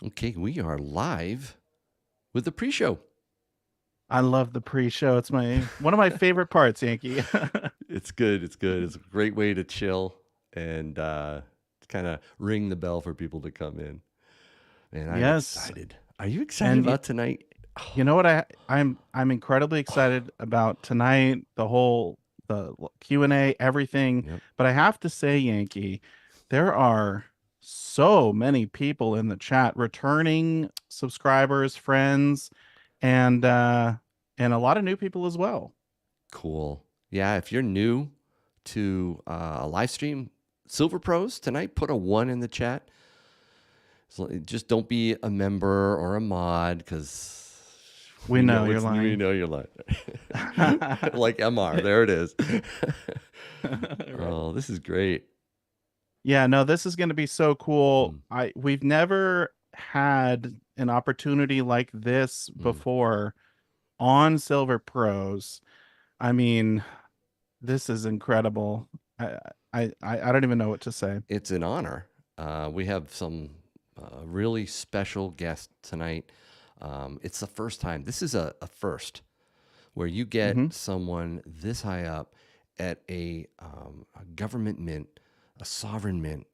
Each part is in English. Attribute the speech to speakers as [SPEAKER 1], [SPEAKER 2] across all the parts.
[SPEAKER 1] Okay, we are live with the pre-show.
[SPEAKER 2] I love the pre-show. It's one of my favorite parts, Yankee.
[SPEAKER 1] It's good. It's good. It's a great way to chill and kind of ring the bell for people to come in. Man, I'm
[SPEAKER 2] Yes.
[SPEAKER 1] excited. Are you excited
[SPEAKER 2] And
[SPEAKER 1] about tonight?
[SPEAKER 2] you know what I'm incredibly excited about tonight, the Q&A, everything.
[SPEAKER 1] Yep.
[SPEAKER 2] But I have to say, Yankee, there are so many people in the chat, returning subscribers, friends, and uh and a lot of new people as well.
[SPEAKER 1] Cool. Yeah, if you're new to a live stream, Silver Pros tonight, put a 1 in the chat. So just don't be a member or a mod because
[SPEAKER 2] We know you're
[SPEAKER 1] we
[SPEAKER 2] lying.
[SPEAKER 1] know you're lying. Like MR, there it is.
[SPEAKER 2] Right.
[SPEAKER 1] Oh, this is great.
[SPEAKER 2] Yeah, no, this is going to be so cool.
[SPEAKER 1] Mm,
[SPEAKER 2] We've never had an opportunity like this
[SPEAKER 1] mm.
[SPEAKER 2] before on Silver Pros. I mean, this is incredible. I I don't even know what to say.
[SPEAKER 1] It's an honor. We have some really special guests tonight. It's the first time. This is a first where you get
[SPEAKER 2] Hmm.
[SPEAKER 1] someone this high up at a government mint, a sovereign mint,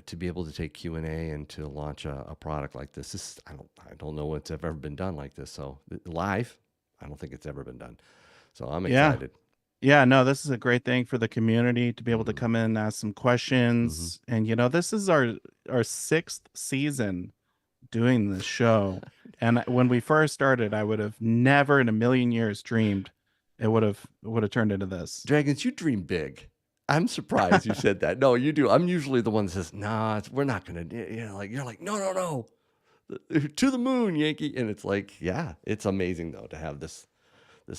[SPEAKER 1] to be able to take Q&A and to launch a product like this. I don't know what's ever been done like this. So live, I don't think it's ever been done. So I'm
[SPEAKER 2] Yeah.
[SPEAKER 1] excited.
[SPEAKER 2] Yeah, no, this is a great thing for the community to be able to
[SPEAKER 1] Mm-hmm.
[SPEAKER 2] come in and ask some
[SPEAKER 1] Mm-hmm.
[SPEAKER 2] questions. And this is our sixth season doing this show. And when we first started, I would have never in a million years dreamed it would have turned into this.
[SPEAKER 1] Dragons, you dream big. I'm surprised you said that. No, you do. I'm usually the one that says, "Nah, we're not gonna." Like you're like, "No, no, no, to the moon, Yankee." And it's like, yeah, it's amazing though to have this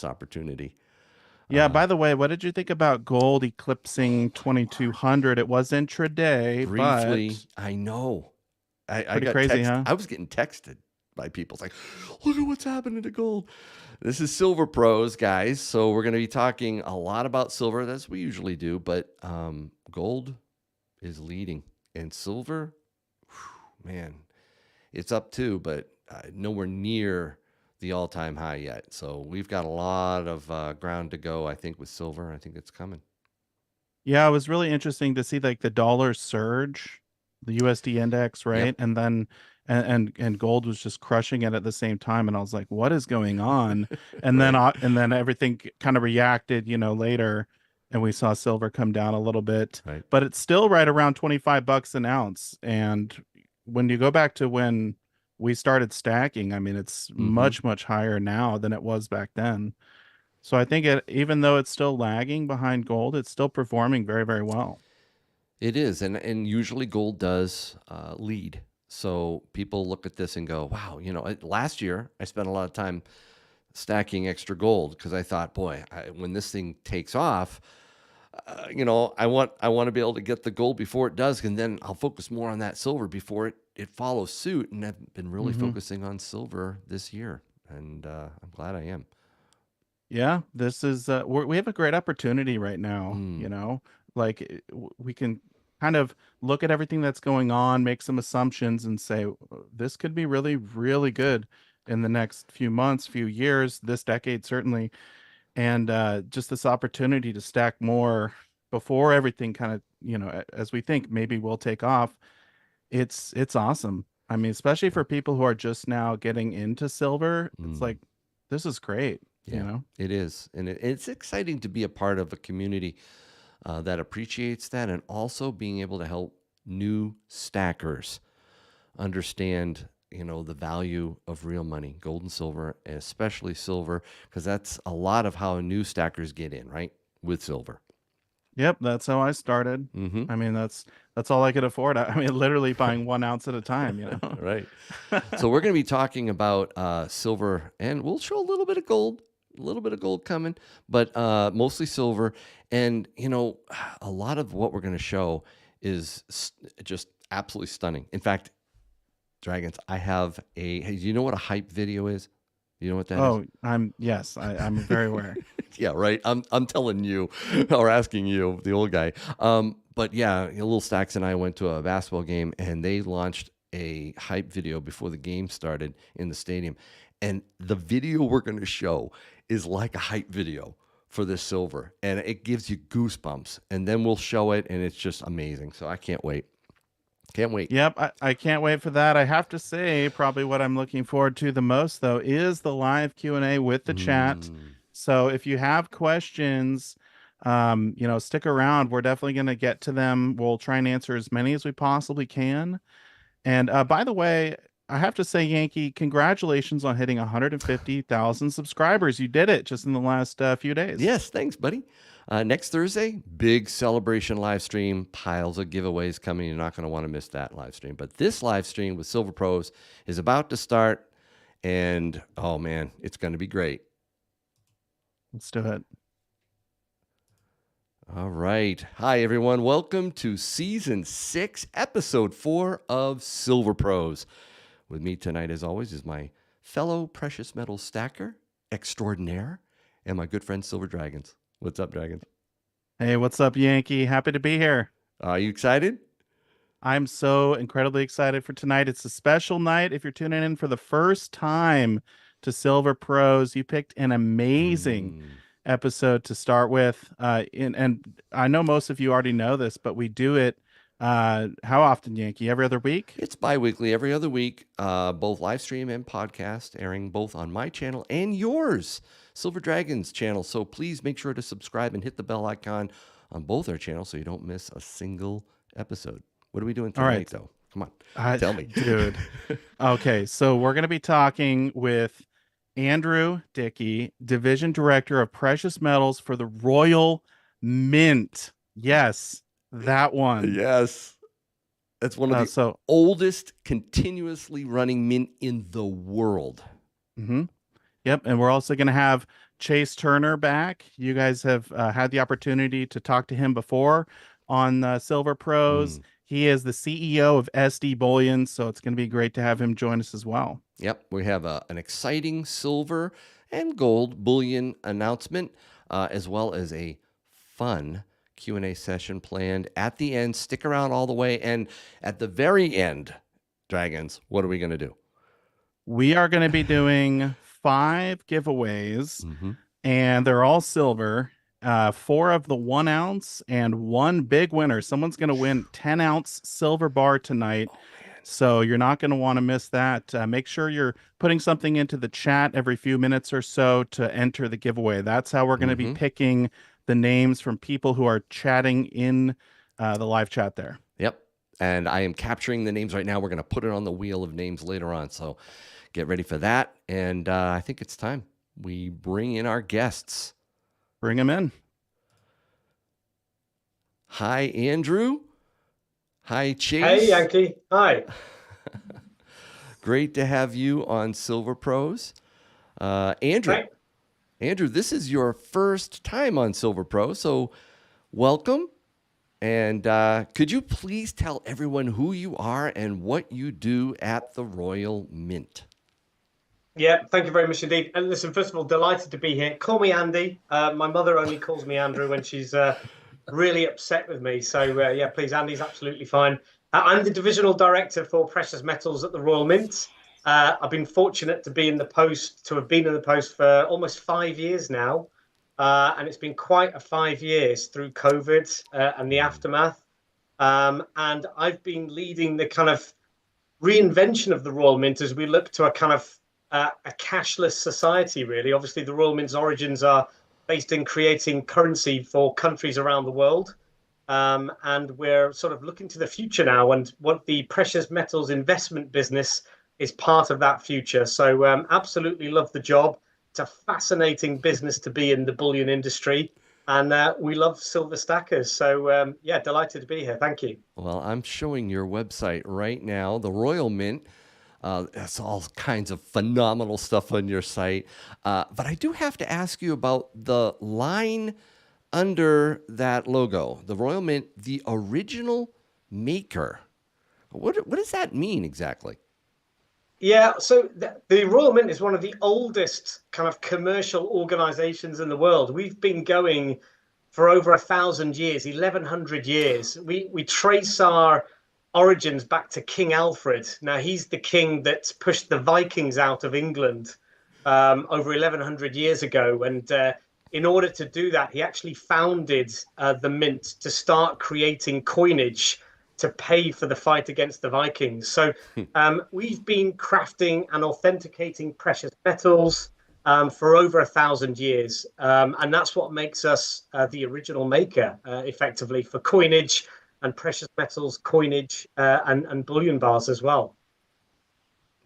[SPEAKER 1] opportunity.
[SPEAKER 2] Yeah,
[SPEAKER 1] Uh,
[SPEAKER 2] by the way, what did you think about gold eclipsing 2200? It was intraday,
[SPEAKER 1] Briefly,
[SPEAKER 2] but
[SPEAKER 1] I know. I
[SPEAKER 2] pretty
[SPEAKER 1] got
[SPEAKER 2] crazy,
[SPEAKER 1] text.
[SPEAKER 2] huh?
[SPEAKER 1] I was getting texted by people. It's like, look at what's happening to gold. This is Silver Pros, guys. So we're going to be talking a lot about silver, as we usually do, but gold is leading, and silver, whew, man, it's up too, but nowhere near the all-time high yet. So we've got a lot of ground to go. I think with silver, I think it's coming.
[SPEAKER 2] Yeah, it was really interesting to see like the dollar surge, the USD index,
[SPEAKER 1] Yep.
[SPEAKER 2] right? And then and gold was just crushing it at the same time, and I was like, what is going on?
[SPEAKER 1] Right.
[SPEAKER 2] And then everything kind of reacted, later, and we saw silver come down a little bit,
[SPEAKER 1] Right.
[SPEAKER 2] but it's still right around 25 bucks an ounce. And when you go back to when we started stacking, I mean, it's
[SPEAKER 1] Mm-hmm.
[SPEAKER 2] much higher now than it was back then. So I think even though it's still lagging behind gold, it's still performing very well.
[SPEAKER 1] It is, and usually gold does lead. So people look at this and go, "Wow, last year I spent a lot of time stacking extra gold because I thought, boy, when this thing takes off, I want to be able to get the gold before it does, and then I'll focus more on that silver before it follows suit." And I've been really
[SPEAKER 2] Hmm.
[SPEAKER 1] focusing on silver this year, and I'm glad I am.
[SPEAKER 2] Yeah, this is we have a great opportunity right now,
[SPEAKER 1] Mm,
[SPEAKER 2] like we can kind of look at everything that's going on, make some assumptions and say this could be really good in the next few months, few years, this decade certainly. And just this opportunity to stack more before everything kind of, as we think maybe will take off. It's awesome. I mean, especially
[SPEAKER 1] yeah,
[SPEAKER 2] for people who are just now getting into silver, it's
[SPEAKER 1] mm,
[SPEAKER 2] like this is great, you
[SPEAKER 1] yeah,
[SPEAKER 2] know?
[SPEAKER 1] it is, and it's exciting to be a part of a community that appreciates that, and also being able to help new stackers understand the value of real money, gold and silver, and especially silver, because that's a lot of how new stackers get in, right, with silver.
[SPEAKER 2] Yep, that's how I started.
[SPEAKER 1] Mm-hmm.
[SPEAKER 2] I mean, that's all I could afford. I mean, literally buying 1 ounce at a time.
[SPEAKER 1] Right. So we're going to be talking about silver, and we'll show a little bit of gold, a little bit of gold coming, but mostly silver. And a lot of what we're going to show is just absolutely stunning. In fact, Dragons, I have a. Hey, do you know what a hype video is? Do you know what that is?
[SPEAKER 2] Oh, yes, I'm very aware.
[SPEAKER 1] Yeah, right. I'm telling you, or asking you, the old guy. But yeah, Little Stacks and I went to a basketball game, and they launched a hype video before the game started in the stadium. And the video we're going to show is like a hype video for this silver. And it gives you goosebumps. And then we'll show it, and it's just amazing. So I can't wait. Can't wait.
[SPEAKER 2] Yep, I can't wait for that. I have to say, probably what I'm looking forward to the most, though, is the live Q&A with the chat. So if you have questions, stick around. We're definitely going to get to them. We'll try and answer as many as we possibly can. And by the way, I have to say, Yankee, congratulations on hitting 150,000 subscribers. You did it just in the last few days.
[SPEAKER 1] Yes, thanks, buddy. Next Thursday, big celebration live stream, piles of giveaways coming. You're not going to want to miss that live stream. But this live stream with Silver Pros is about to start, and oh man, it's going to be great.
[SPEAKER 2] Let's do it.
[SPEAKER 1] All right. Hi, everyone. Welcome to Season 6, Episode 4 of Silver Pros. With me tonight, as always, is my fellow precious metal stacker extraordinaire and my good friend Silver Dragons. What's up, Dragons?
[SPEAKER 2] Hey, what's up, Yankee? Happy to be here.
[SPEAKER 1] Are you excited?
[SPEAKER 2] I'm so incredibly excited for tonight. It's a special night. If you're tuning in for the first time to Silver Pros, you picked an amazing episode to start with. And I know most of you already know this, but we do it how often, Yankee? Every other week?
[SPEAKER 1] It's bi-weekly, every other week, both live stream and podcast, airing both on my channel and yours, Silver Dragons channel. So please make sure to subscribe and hit the bell icon on both our channels so you don't miss a single episode. What are we doing tonight, though? Come on, tell me.
[SPEAKER 2] Dude. Okay, so we're going to be talking with Andrew Dickey, Division Director of Precious Metals for the Royal Mint. Yes, that one.
[SPEAKER 1] Yes. That's one of the oldest continuously running mint in the world.
[SPEAKER 2] Yep, and we're also going to have Chase Turner back. You guys have had the opportunity to talk to him before on Silver Pros. He is the CEO of SD Bullion, so it's going to be great to have him join us as well.
[SPEAKER 1] Yep, we have an exciting silver and gold bullion announcement, as well as a fun Q&A session planned at the end. Stick around all the way, and at the very end, Dragons, what are we going to do?
[SPEAKER 2] We are going to be doing 5 giveaways, and they're all silver. 4 of the 1 ounce and 1 big winner. Someone's going to win 10-ounce silver bar tonight. So you're not going to want to miss that. Make sure you're putting something into the chat every few minutes or so to enter the giveaway. That's how we're going to be picking the names from people who are chatting in the live chat there.
[SPEAKER 1] Yep. And I am capturing the names right now. We're going to put it on the wheel of names later on. So get ready for that. And I think it's time we bring in our guests.
[SPEAKER 2] Bring them in.
[SPEAKER 1] Hi, Andrew. Hi, Chase.
[SPEAKER 3] Hey, Yankee. Hi.
[SPEAKER 1] Great to have you on Silver Pros. Andrew.
[SPEAKER 3] Hi.
[SPEAKER 1] Andrew, this is your first time on Silver Pro, so welcome. And could you please tell everyone who you are and what you do at the Royal Mint?
[SPEAKER 3] Yeah, thank you very much indeed. And listen, first of all, delighted to be here. Call me Andy. My mother only calls me Andrew when she's really upset with me. So yeah, please, Andy's absolutely fine. I'm the divisional director for precious metals at the Royal Mint. I've been fortunate to have been in the post for almost 5 years now. And it's been quite a 5 years through COVID and the aftermath. And I've been leading the kind of reinvention of the Royal Mint as we look to a kind of a cashless society, really. Obviously, the Royal Mint's origins are based in creating currency for countries around the world. And we're sort of looking to the future now, and what the precious metals investment business is part of that future. So absolutely love the job. It's a fascinating business to be in, the bullion industry. And we love silver stackers. So yeah, delighted to be here. Thank you.
[SPEAKER 1] Well, I'm showing your website right now, the Royal Mint. That's all kinds of phenomenal stuff on your site. But I do have to ask you about the line under that logo, the Royal Mint, the original maker. What does that mean exactly?
[SPEAKER 3] Yeah, so the Royal Mint is one of the oldest kind of commercial organizations in the world. We've been going for over 1,000 years, 1,100 years. We trace our origins back to King Alfred. Now, he's the king that pushed the Vikings out of England over 1100 years ago. And in order to do that, he actually founded the mint to start creating coinage to pay for the fight against the Vikings. So we've been crafting and authenticating precious metals for over 1,000 years. And that's what makes us the original maker, effectively, for coinage and precious metals, coinage, and bullion bars as well.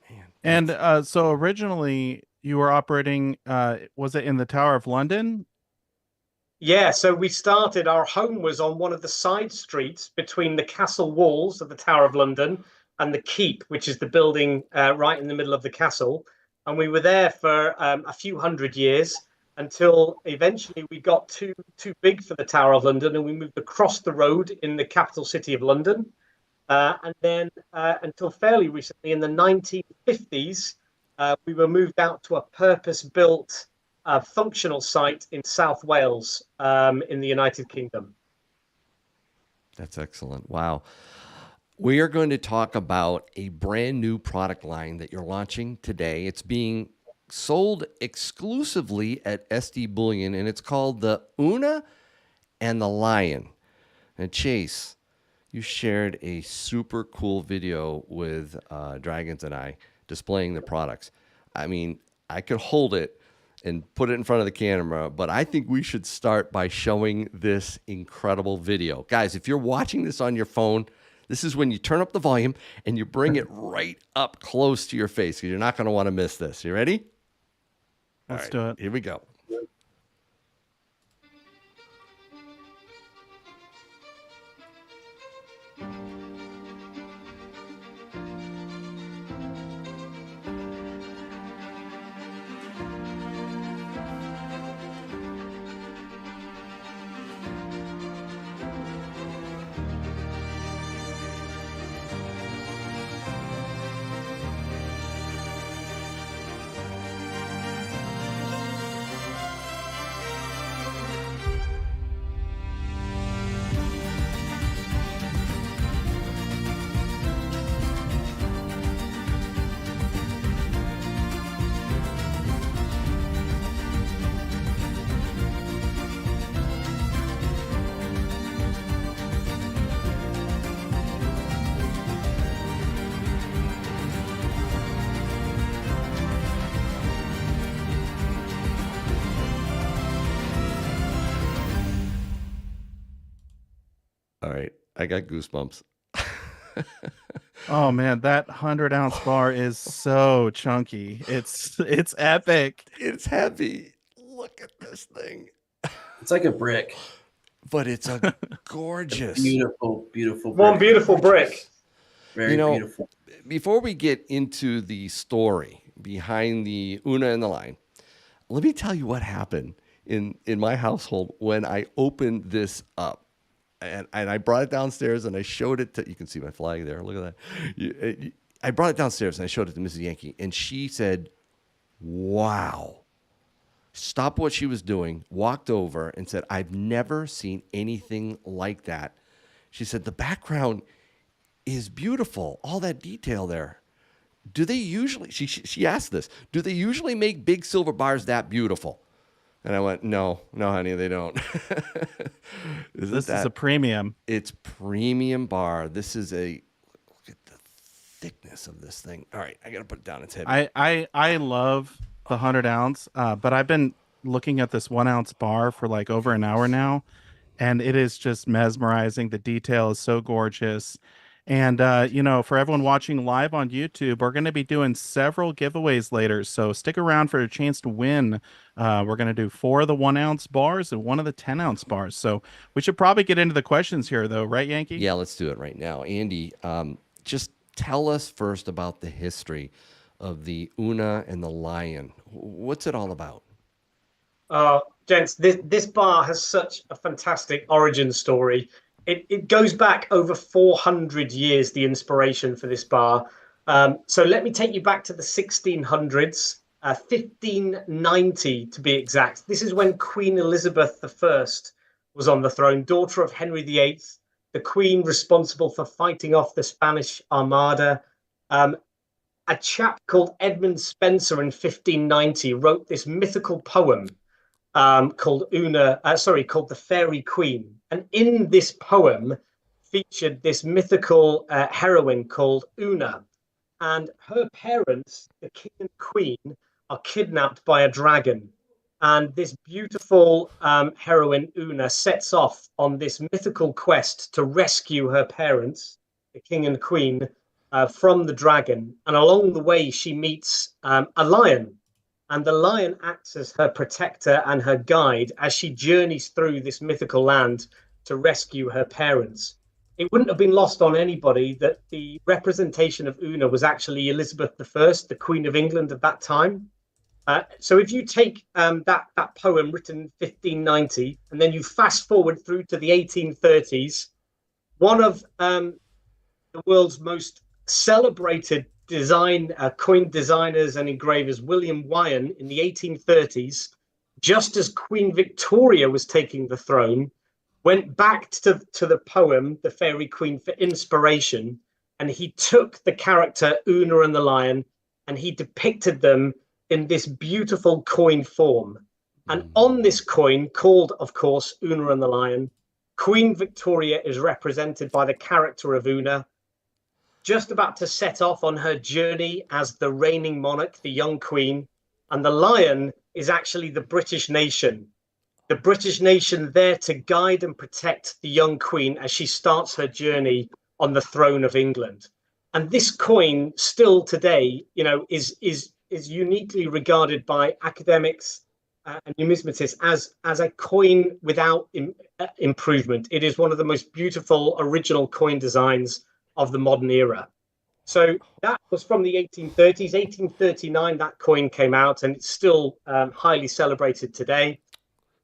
[SPEAKER 1] Man,
[SPEAKER 2] And so originally you were operating, was it in the Tower of London?
[SPEAKER 3] Yeah, so we started, our home was on one of the side streets between the castle walls of the Tower of London and the Keep, which is the building right in the middle of the castle. And we were there for a few hundred years until eventually we got too big for the Tower of London and we moved across the road in the capital city of London. And then until fairly recently, in the 1950s, we were moved out to a purpose-built functional site in South Wales in the United Kingdom.
[SPEAKER 1] that's excellent. Wow. We are going to talk about a brand new product line that you're launching today. It's being sold exclusively at SD Bullion, and it's called the Una and the Lion. And Chase, you shared a super cool video with Dragons and I displaying the products. I mean, I could hold it and put it in front of the camera, but I think we should start by showing this incredible video. Guys, if you're watching this on your phone, this is when you turn up the volume and you bring it right up close to your face because you're not going to want to miss this. You ready?
[SPEAKER 2] Let's do it.
[SPEAKER 1] Here we go. All right. I got goosebumps.
[SPEAKER 2] Oh man, that 100-ounce bar is so chunky. It's epic.
[SPEAKER 1] It's heavy. Look at this thing.
[SPEAKER 4] It's like a brick.
[SPEAKER 1] But it's a gorgeous.
[SPEAKER 4] Beautiful, beautiful.
[SPEAKER 3] One beautiful brick.
[SPEAKER 4] Very beautiful.
[SPEAKER 1] Before we get into the story behind the Una and the Lion, let me tell you what happened in my household when I opened this up. And I brought it downstairs and I showed it to, you can see my flag there. Look at that. I brought it downstairs and I showed it to Mrs. Yankee. And she said, wow. Stopped what she was doing, walked over and said, I've never seen anything like that. She said, the background is beautiful. All that detail there. Do they usually, she asked this, do they usually make big silver bars that beautiful? And I went, no, honey, they don't.
[SPEAKER 2] This is a premium.
[SPEAKER 1] It's premium bar. This is look at the thickness of this thing. All right, I got to put it down. It's heavy.
[SPEAKER 2] I love the 100-ounce, but I've been looking at this 1-ounce bar for like over an hour now, and it is just mesmerizing. The detail is so gorgeous. And, for everyone watching live on YouTube, we're going to be doing several giveaways later. So stick around for a chance to win. We're going to do 4 of the 1-ounce bars and 1 of the 10-ounce bars. So we should probably get into the questions here, though. Right, Yankee?
[SPEAKER 1] Yeah, let's do it right now. Andy, just tell us first about the history of the Una and the Lion. What's it all about?
[SPEAKER 3] Gents, this bar has such a fantastic origin story. It goes back over 400 years, the inspiration for this bar. So let me take you back to the 1600s, 1590 to be exact. This is when Queen Elizabeth I was on the throne, daughter of Henry VIII, the queen responsible for fighting off the Spanish Armada. A chap called Edmund Spenser in 1590 wrote this mythical poem called called The Fairy Queen. And in this poem featured this mythical heroine called Una. And her parents, the king and queen, are kidnapped by a dragon. And this beautiful heroine, Una, sets off on this mythical quest to rescue her parents, the king and queen, from the dragon. And along the way, she meets a lion. And the lion acts as her protector and her guide as she journeys through this mythical land to rescue her parents. It wouldn't have been lost on anybody that the representation of Una was actually Elizabeth I, the Queen of England at that time. So if you take that poem written in 1590 and then you fast forward through to the 1830s, one of the world's most celebrated coin designers and engravers, William Wyon, in the 1830s, just as Queen Victoria was taking the throne, went back to the poem, The Fairy Queen, for inspiration. And he took the character Una and the lion and he depicted them in this beautiful coin form. And on this coin, called, of course, Una and the lion, Queen Victoria is represented by the character of Una, just about to set off on her journey as the reigning monarch, the young queen. And the lion is actually the British nation. The British nation there to guide and protect the young queen as she starts her journey on the throne of England. And this coin still today, is uniquely regarded by academics and numismatists as a coin without improvement. It is one of the most beautiful original coin designs of the modern era. So that was from the 1830s. 1839, that coin came out, and it's still highly celebrated today.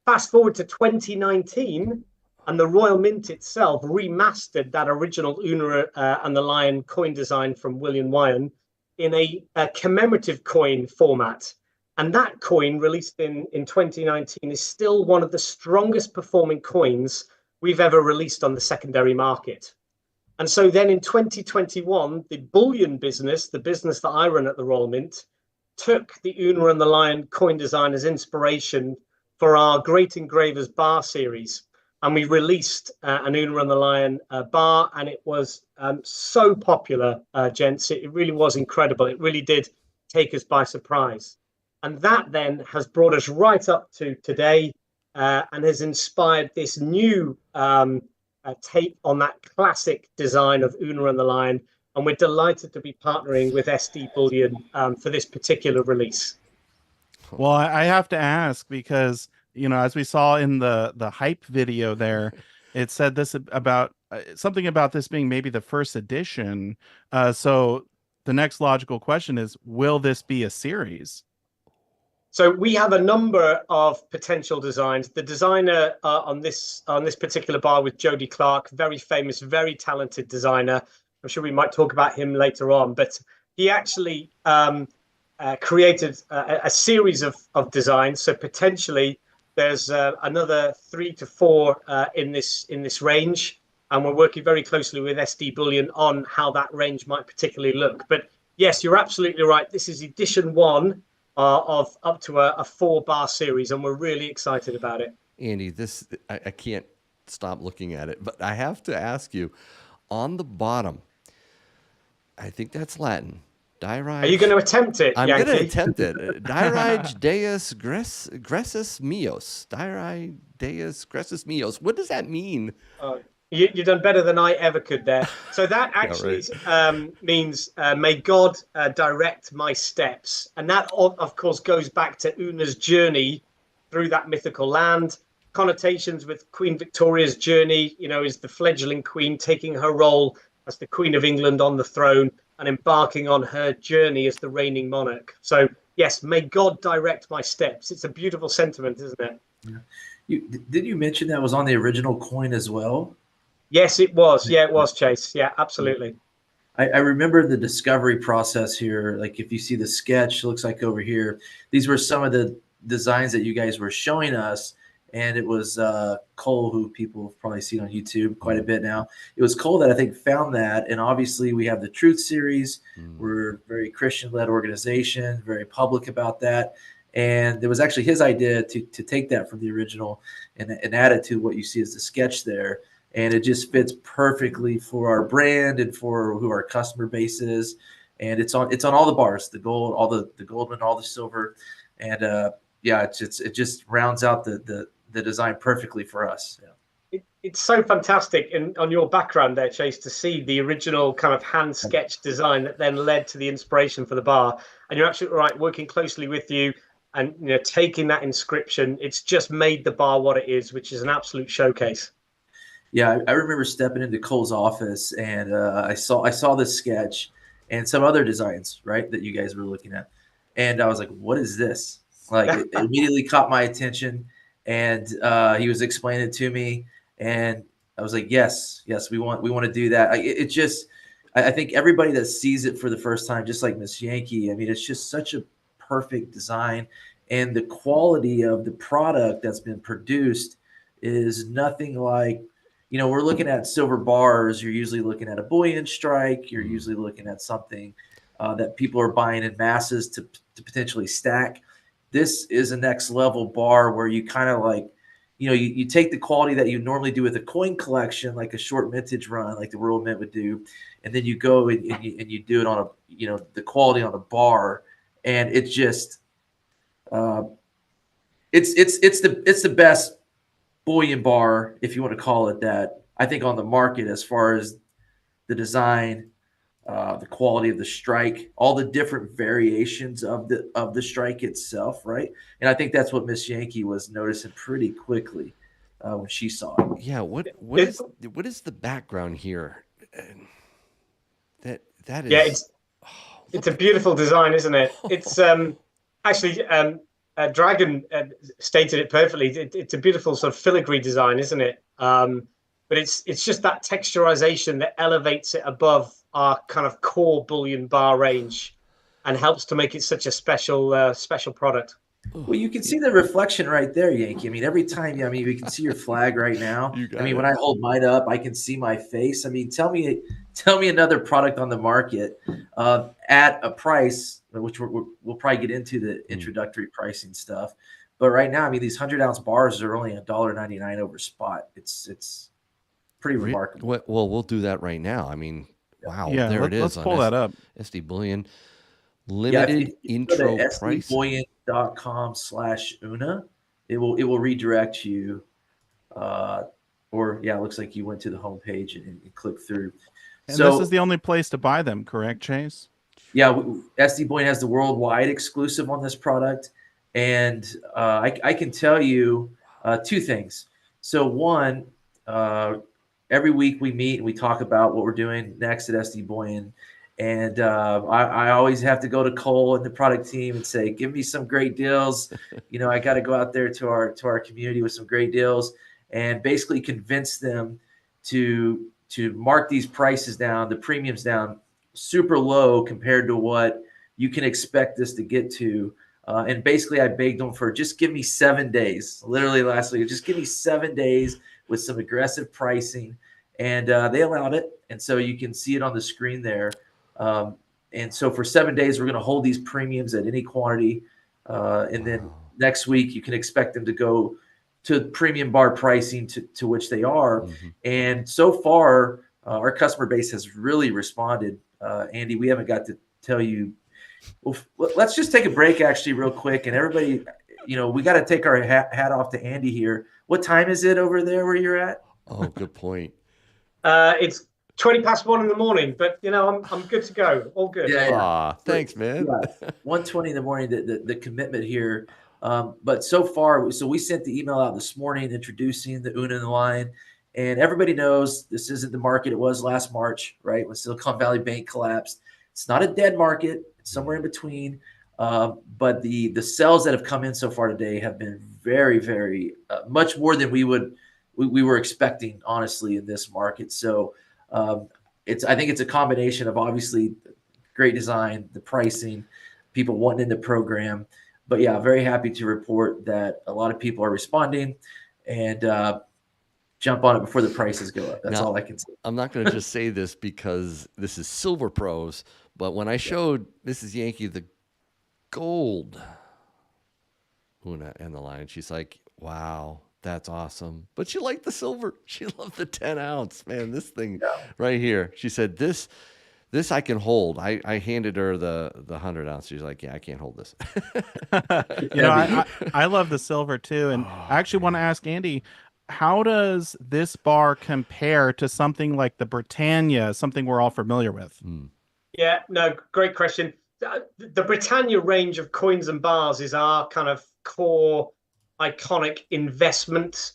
[SPEAKER 3] Fast forward to 2019, and the Royal Mint itself remastered that original Una and the Lion coin design from William Wyon in a commemorative coin format. And that coin, released in 2019, is still one of the strongest performing coins we've ever released on the secondary market. And so then in 2021, the Bullion business, the business that I run at the Royal Mint, took the Una and the Lion coin design as inspiration for our Great Engravers bar series. And we released an Una and the Lion bar, and it was so popular, gents. It really was incredible. It really did take us by surprise. And that then has brought us right up to today and has inspired this new take on that classic design of Una and the Lion. And we're delighted to be partnering with SD Bullion for this particular release.
[SPEAKER 2] Well, I have to ask because, as we saw in the hype video there, it said this about something about this being maybe the first edition. So the next logical question is, will this be a series?
[SPEAKER 3] So we have a number of potential designs. The designer on this particular bar was Jody Clark, very famous, very talented designer. I'm sure we might talk about him later on, but he actually created a series of designs. So potentially there's another 3 to 4 in this range, and we're working very closely with SD Bullion on how that range might particularly look. But yes, you're absolutely right. This is edition 1 of up to a 4-bar series, and we're really excited about it.
[SPEAKER 1] Andy, I can't stop looking at it, but I have to ask you, on the bottom, I think that's Latin.
[SPEAKER 3] Are you going to attempt it,
[SPEAKER 1] I'm
[SPEAKER 3] Yankee?
[SPEAKER 1] going to attempt it. Dirige Deus Gressus Meos. Dirige Deus Gressus Meos. What does that mean?
[SPEAKER 3] You've done better than I ever could there. So that actually means, may God direct my steps. And that, of course, goes back to Una's journey through that mythical land. Connotations with Queen Victoria's journey, is the fledgling queen taking her role as the Queen of England on the throne and embarking on her journey as the reigning monarch. So, yes, may God direct my steps. It's a beautiful sentiment, isn't it?
[SPEAKER 4] Yeah. Did you mention that was on the original coin as well?
[SPEAKER 3] Yes, it was. Yeah, it was, Chase. Yeah, absolutely.
[SPEAKER 4] I remember the discovery process here. Like if you see the sketch, it looks like over here, these were some of the designs that you guys were showing us. and it was Cole, who people have probably seen on YouTube quite a bit now. It was Cole that I think found that, and obviously we have the Truth Series. We're a very Christian-led organization, very public about that, and it was actually his idea to take that from the original and add it to what you see as the sketch there, and it just fits perfectly for our brand and for who our customer base is. And it's on all the bars, the gold, all the Goldman, all the silver, and yeah, it just rounds out the design perfectly for us. Yeah.
[SPEAKER 3] It's so fantastic, and on your background there, Chase, to see the original kind of hand sketch design that then led to the inspiration for the bar. And you're absolutely right, working closely with you and taking that inscription, it's just made the bar what it is, which is an absolute showcase.
[SPEAKER 4] Yeah, I remember stepping into Cole's office, and I saw this sketch and some other designs, right, that you guys were looking at, and I was like, "What is this?" Like, it immediately caught my attention, and he was explaining it to me, and I was like, "Yes, we want to do that." I think everybody that sees it for the first time, just like Miss Yankee, I mean, it's just such a perfect design, and the quality of the product that's been produced is nothing like. We're looking at silver bars. You're usually looking at a bullion strike. You're usually looking at something that people are buying in masses to potentially stack. This is a next level bar where you kind of like, you take the quality that you normally do with a coin collection, like a short mintage run, like the World Mint would do, and then you go and you do it on the quality on a bar, and it's just, it's the best bullion bar, if you want to call it that, I think on the market, as far as the design, the quality of the strike, all the different variations of the strike itself, right? And I think that's what Miss Yankee was noticing pretty quickly when she saw it.
[SPEAKER 1] Yeah, what is the background here? That is.
[SPEAKER 3] Yeah, it's a beautiful design, isn't it? It's actually Dragon stated it perfectly. It's a beautiful sort of filigree design, isn't it? But it's just that texturization that elevates it above our kind of core bullion bar range and helps to make it such a special product.
[SPEAKER 4] Well, you can see the reflection right there, Yankee. I mean, every time, we can see your flag right now. When I hold mine up, I can see my face. I mean, tell me another product on the market at a price, which we'll probably get into the introductory pricing stuff. But right now, I mean, these 100-ounce bars are only $1.99 over spot. It's pretty remarkable.
[SPEAKER 1] Well, we'll do that right now. I mean, wow,
[SPEAKER 2] Yeah,
[SPEAKER 1] there it is.
[SPEAKER 2] let's pull that up.
[SPEAKER 1] SD Bullion limited intro price.
[SPEAKER 4] SDBullion.com/Una. It will redirect you. It looks like you went to the homepage and clicked through.
[SPEAKER 2] And this is the only place to buy them, correct, Chase?
[SPEAKER 4] Yeah, SD Bullion has the worldwide exclusive on this product, and I can tell you two things. So one, every week we meet and we talk about what we're doing next at SD Bullion. And I always have to go to Cole and the product team and say, give me some great deals. I got to go out there to our community with some great deals and basically convince them to mark these prices down, the premiums down super low compared to what you can expect this to get to. And basically I begged them for just give me 7 days, literally last week, just give me 7 days with some aggressive pricing. And they allowed it. And so you can see it on the screen there. And so for 7 days, we're going to hold these premiums at any quantity. And then next week, you can expect them to go to premium bar pricing to which they are. Mm-hmm. And so far, our customer base has really responded. Andy, we haven't got to tell you. Well, let's just take a break actually real quick. And everybody, we got to take our hat off to Andy here. What time is it over there where you're at?
[SPEAKER 1] Oh, good point.
[SPEAKER 3] It's 1:20 in the morning, but I'm good to go. All good.
[SPEAKER 1] Yeah. Thanks, man.
[SPEAKER 4] 1:20 in the morning. The commitment here, but so far, we sent the email out this morning introducing the Una line, and everybody knows this isn't the market it was last March, right? When Silicon Valley Bank collapsed. It's not a dead market. It's somewhere in between. But the sales that have come in so far today have been very, very much more than we were expecting, honestly, in this market. So. I think it's a combination of obviously great design, the pricing, people wanting in the program, but yeah, very happy to report that a lot of people are responding, and jump on it before the prices go up. That's
[SPEAKER 1] Now,
[SPEAKER 4] all I can say.
[SPEAKER 1] I'm not going to just say this because this is Silver Pros, but when I showed Mrs. Yankee the gold Una and the line, she's like, wow, that's awesome. But she liked the silver. She loved the 10 ounce. Man, this thing right here. She said, this I can hold. I handed her the 100 ounce. She's like, yeah, I can't hold this.
[SPEAKER 2] I love the silver too. And I actually want to ask Andy, how does this bar compare to something like the Britannia, something we're all familiar with?
[SPEAKER 3] Yeah, no, great question. The Britannia range of coins and bars is our kind of core iconic investment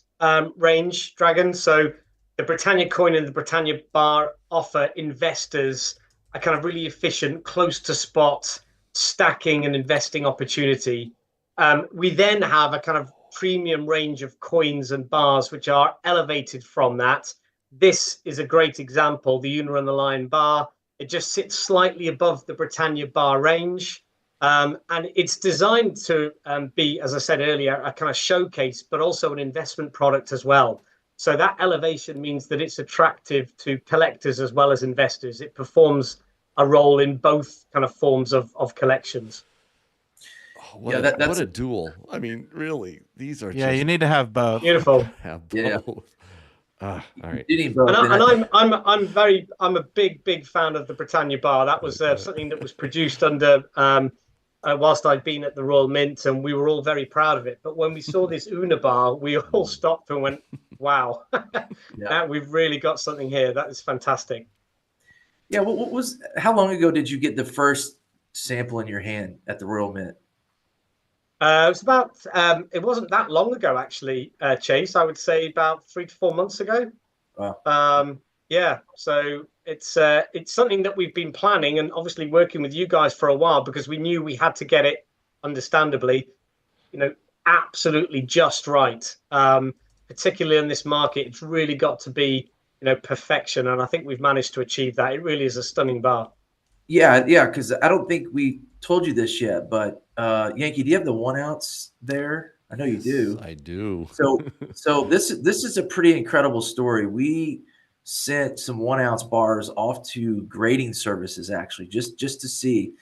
[SPEAKER 3] range, Dragon. So the Britannia coin and the Britannia bar offer investors a kind of really efficient, close to spot stacking and investing opportunity. We then have a kind of premium range of coins and bars which are elevated from that. This is a great example, the Una and the Lion bar. It just sits slightly above the Britannia bar range. And it's designed to be, as I said earlier, a kind of showcase, but also an investment product as well. So that elevation means that it's attractive to collectors as well as investors. It performs a role in both kind of forms of collections.
[SPEAKER 1] Oh, what a duel. I mean, really, these are
[SPEAKER 2] you need to have both.
[SPEAKER 3] Beautiful.
[SPEAKER 1] Have both. All right.
[SPEAKER 3] I'm a big fan of the Britannia bar. That was something that was produced under whilst I'd been at the Royal Mint, and we were all very proud of it. But when we saw this Una bar, we all stopped and went, wow, we've really got something here. That is fantastic.
[SPEAKER 4] Yeah, how long ago did you get the first sample in your hand at the Royal Mint?
[SPEAKER 3] It was about it wasn't that long ago, actually, Chase. I would say about 3 to 4 months ago.
[SPEAKER 4] Wow.
[SPEAKER 3] Yeah, so it's something that we've been planning and obviously working with you guys for a while, because we knew we had to get it, understandably, absolutely just right. Particularly in this market, it's really got to be perfection, and I think we've managed to achieve that. It really is a stunning bar.
[SPEAKER 4] Yeah, because I don't think we told you this yet, but Yankee, do you have the 1 ounce there? I know you do.
[SPEAKER 1] I do.
[SPEAKER 4] So this is a pretty incredible story. We sent some 1 ounce bars off to grading services, actually, just to see,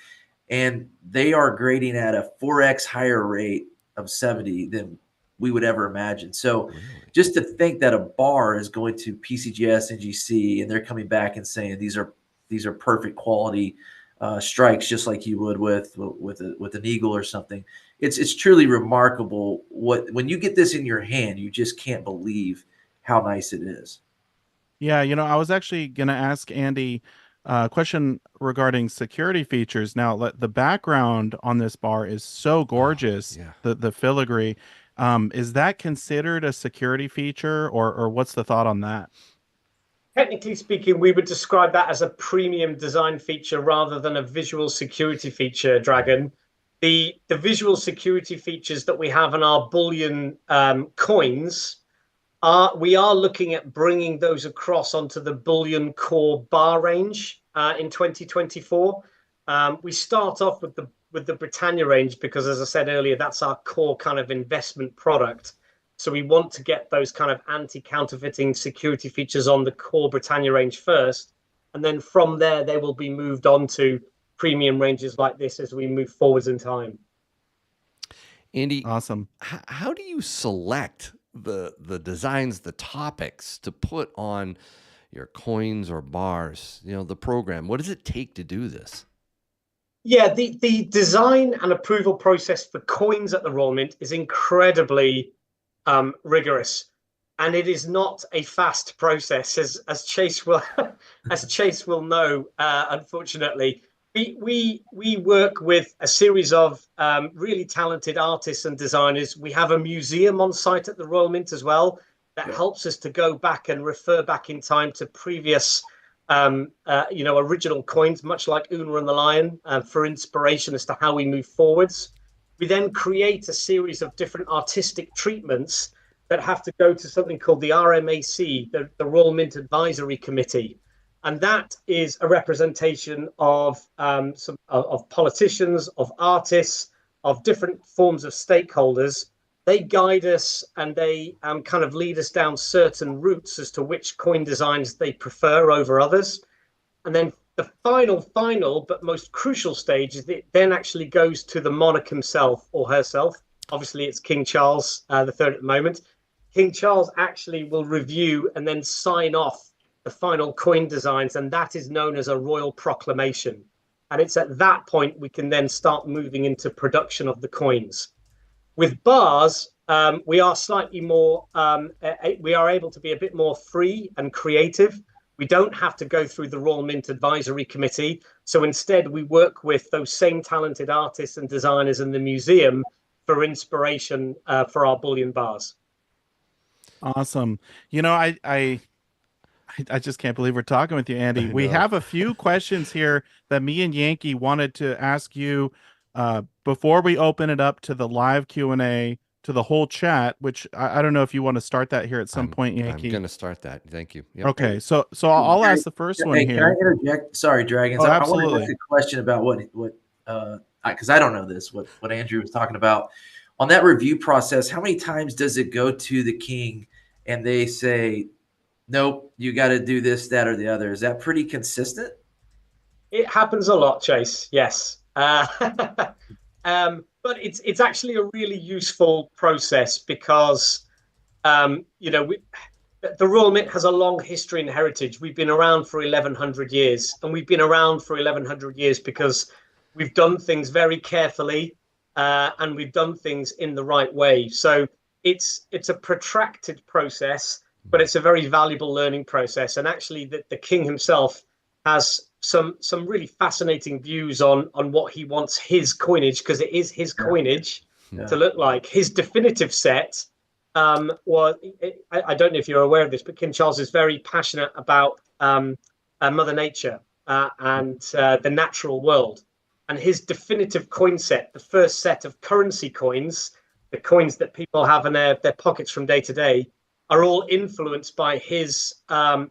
[SPEAKER 4] and they are grading at a 4x higher rate of 70 than we would ever imagine. So just to think that a bar is going to PCGS, NGC, and they're coming back and saying these are perfect quality strikes, just like you would with an eagle or something. It's truly remarkable. When you get this in your hand, you just can't believe how nice it is.
[SPEAKER 2] Yeah, I was actually going to ask Andy a question regarding security features. Now, the background on this bar is so gorgeous, the filigree. Is that considered a security feature, or what's the thought on that?
[SPEAKER 3] Technically speaking, we would describe that as a premium design feature rather than a visual security feature, Dragon. The visual security features that we have in our Bullion coins, we are looking at bringing those across onto the Bullion core bar range in 2024. We start off with the Britannia range because, as I said earlier, that's our core kind of investment product. So we want to get those kind of anti-counterfeiting security features on the core Britannia range first. And then from there, they will be moved on to premium ranges like this as we move forwards in time.
[SPEAKER 1] Andy,
[SPEAKER 2] awesome.
[SPEAKER 1] How do you select the designs, the topics to put on your coins or bars? The program. What does it take to do this?
[SPEAKER 3] Yeah, the design and approval process for coins at the Royal Mint is incredibly rigorous, and it is not a fast process, as Chase will know. Unfortunately, we work with a series of really talented artists and designers. We have a museum on site at the Royal Mint as well that helps us to go back and refer back in time to previous original coins, much like Una and the Lion, for inspiration as to how we move forwards. We then create a series of different artistic treatments that have to go to something called the RMAC, the Royal Mint Advisory Committee. And that is a representation of of politicians, of artists, of different forms of stakeholders. They guide us and they kind of lead us down certain routes as to which coin designs they prefer over others. And then the final, but most crucial stage is that it then actually goes to the monarch himself or herself. Obviously, it's King Charles III at the moment. King Charles actually will review and then sign off the final coin designs, and that is known as a royal proclamation. And it's at that point we can then start moving into production of the coins. With bars, we are slightly more, we are able to be a bit more free and creative. We don't have to go through the Royal Mint Advisory Committee. So instead, we work with those same talented artists and designers in the museum for inspiration for our bullion bars.
[SPEAKER 2] Awesome. You know, I just can't believe we're talking with you, Andy.
[SPEAKER 1] I
[SPEAKER 2] We
[SPEAKER 1] know.
[SPEAKER 2] have a few questions here that me and Yankee wanted to ask you before we open it up to the live Q&A, to the whole chat, which I don't know if you want to start that here at some point, Yankee.
[SPEAKER 1] I'm going to start that. Thank you. Yep.
[SPEAKER 2] Okay, so I'll ask the first one
[SPEAKER 4] Hey, can I
[SPEAKER 2] here.
[SPEAKER 4] interject? Sorry, Dragons.
[SPEAKER 2] Oh,
[SPEAKER 4] I want to
[SPEAKER 2] absolutely.
[SPEAKER 4] ask a question about what because I don't know this, what Andrew was talking about. On that review process, how many times does it go to the king and they say, nope, you got to do this, that, or the other? Is that pretty consistent?
[SPEAKER 3] It happens a lot, Chase. Yes. But it's actually a really useful process because, you know, the Royal Mint has a long history and heritage. We've been around for 1,100 years, and we've been around for 1,100 years because we've done things very carefully and we've done things in the right way. So it's a protracted process, but it's a very valuable learning process. And actually, the king himself has some really fascinating views on what he wants his coinage, because it is his coinage, to look like. His definitive set was, I don't know if you're aware of this, but King Charles is very passionate about Mother Nature and the natural world. And his definitive coin set, the first set of currency coins, the coins that people have in their pockets from day to day, are all influenced by his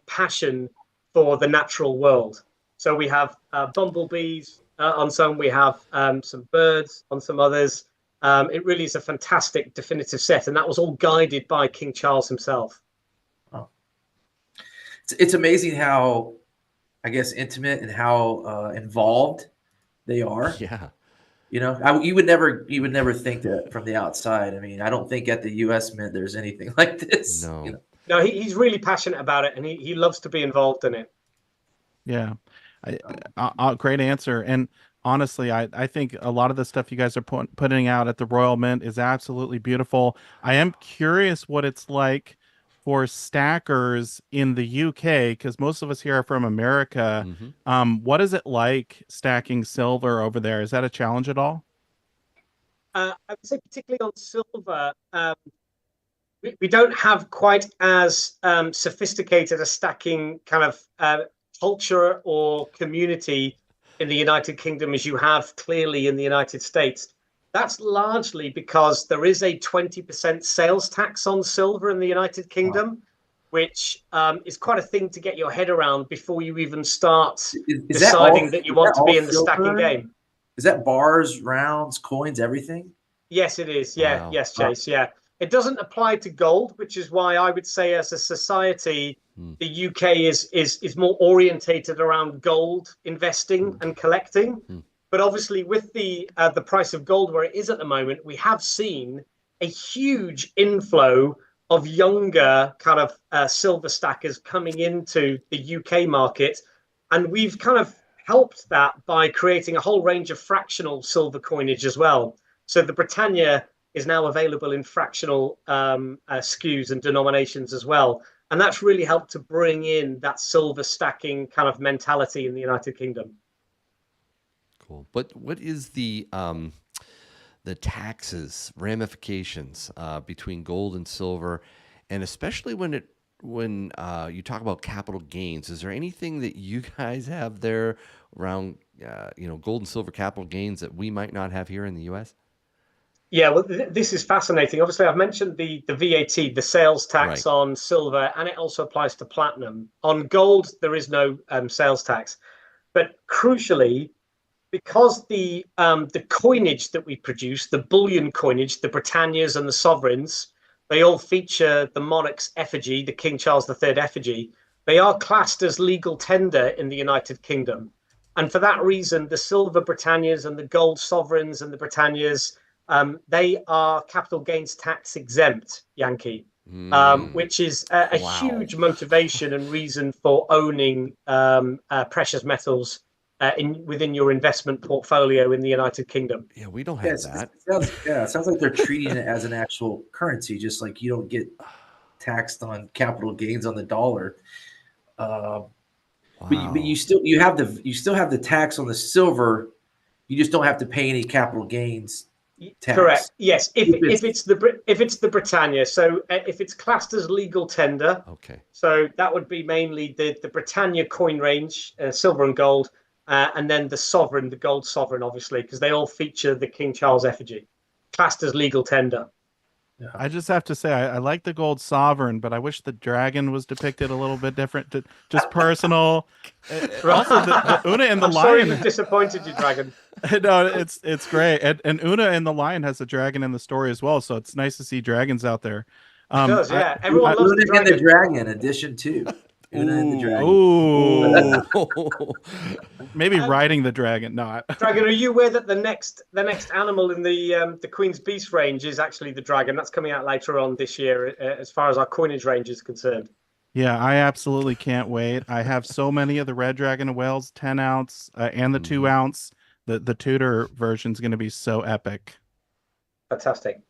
[SPEAKER 3] passion for the natural world. So we have bumblebees on some, we have some birds on some others. It really is a fantastic definitive set, and that was all guided by King Charles himself.
[SPEAKER 4] Oh. It's amazing how, I guess, intimate and how involved they are.
[SPEAKER 1] Yeah.
[SPEAKER 4] You know, you would never think that from the outside. I mean, I don't think at the U.S. Mint there's anything like this.
[SPEAKER 1] No.
[SPEAKER 4] You know?
[SPEAKER 3] No, he's really passionate about it, and he loves to be involved in it.
[SPEAKER 2] Yeah, great answer. And honestly, I think a lot of the stuff you guys are putting out at the Royal Mint is absolutely beautiful. I am curious what it's like for stackers in the UK, because most of us here are from America. What is it like stacking silver over there? Is that a challenge at all?
[SPEAKER 3] I would say particularly on silver, we don't have quite as sophisticated a stacking kind of culture or community in the United Kingdom as you have clearly in the United States. That's largely because there is a 20% sales tax on silver in the United Kingdom, which is quite a thing to get your head around before you even start deciding that you want to be in the stacking game.
[SPEAKER 4] Is that bars, rounds, coins, everything?
[SPEAKER 3] Yes, it is. Yeah.
[SPEAKER 1] Wow.
[SPEAKER 3] Yes, Chase. Yeah. It doesn't apply to gold, which is why I would say as a society, the UK is more orientated around gold investing and collecting. But obviously with the price of gold where it is at the moment, we have seen a huge inflow of younger kind of silver stackers coming into the UK market. And we've kind of helped that by creating a whole range of fractional silver coinage as well. So the Britannia is now available in fractional SKUs and denominations as well. And that's really helped to bring in that silver stacking kind of mentality in the United Kingdom.
[SPEAKER 1] Cool. But what is the taxes ramifications between gold and silver, and especially when you talk about capital gains? Is there anything that you guys have there around gold and silver capital gains that we might not have here in the U.S.?
[SPEAKER 3] Yeah, well, this is fascinating. Obviously, I've mentioned the VAT, the sales tax on silver, and it also applies to platinum. On gold, there is no sales tax. But crucially, because the coinage that we produce, the bullion coinage, the Britannias and the sovereigns, they all feature the monarch's effigy, the King Charles III effigy. They are classed as legal tender in the United Kingdom. And for that reason, the silver Britannias and the gold sovereigns and the Britannias, they are capital gains tax exempt, Yankee, which is a
[SPEAKER 1] Wow.
[SPEAKER 3] huge motivation and reason for owning precious metals within your investment portfolio in the United Kingdom.
[SPEAKER 1] Yeah, we don't have that.
[SPEAKER 4] It sounds like they're treating it as an actual currency, just like you don't get taxed on capital gains on the dollar.
[SPEAKER 1] Wow.
[SPEAKER 4] But you still have the tax on the silver. You just don't have to pay any capital gains tax.
[SPEAKER 3] Correct. Yes. If it's the Britannia, so if it's classed as legal tender,
[SPEAKER 1] Okay.
[SPEAKER 3] so that would be mainly the Britannia coin range, silver and gold, and then the sovereign, the gold sovereign, obviously, because they all feature the King Charles effigy, classed as legal tender.
[SPEAKER 2] I just have to say, I like the gold sovereign, but I wish the dragon was depicted a little bit different. Just personal. Also, the Una and the
[SPEAKER 3] I'm sorry
[SPEAKER 2] lion.
[SPEAKER 3] we've disappointed you, Dragon.
[SPEAKER 2] No, it's great, and Una and the lion has a dragon in the story as well. So it's nice to see dragons out there.
[SPEAKER 3] It does, yeah. Everyone loves the
[SPEAKER 4] Una and
[SPEAKER 3] dragon.
[SPEAKER 4] the Dragon edition 2. Una and the Dragon.
[SPEAKER 2] Ooh, maybe riding the dragon. No,
[SPEAKER 3] Dragon, are you aware that the next animal in the Queen's Beast range is actually the dragon? That's coming out later on this year, as far as our coinage range is concerned.
[SPEAKER 2] yeah, I absolutely can't wait. I have so many of the red dragon and whales, 10 ounce and the 2 ounce. The Tudor version is going to be so epic.
[SPEAKER 3] Fantastic.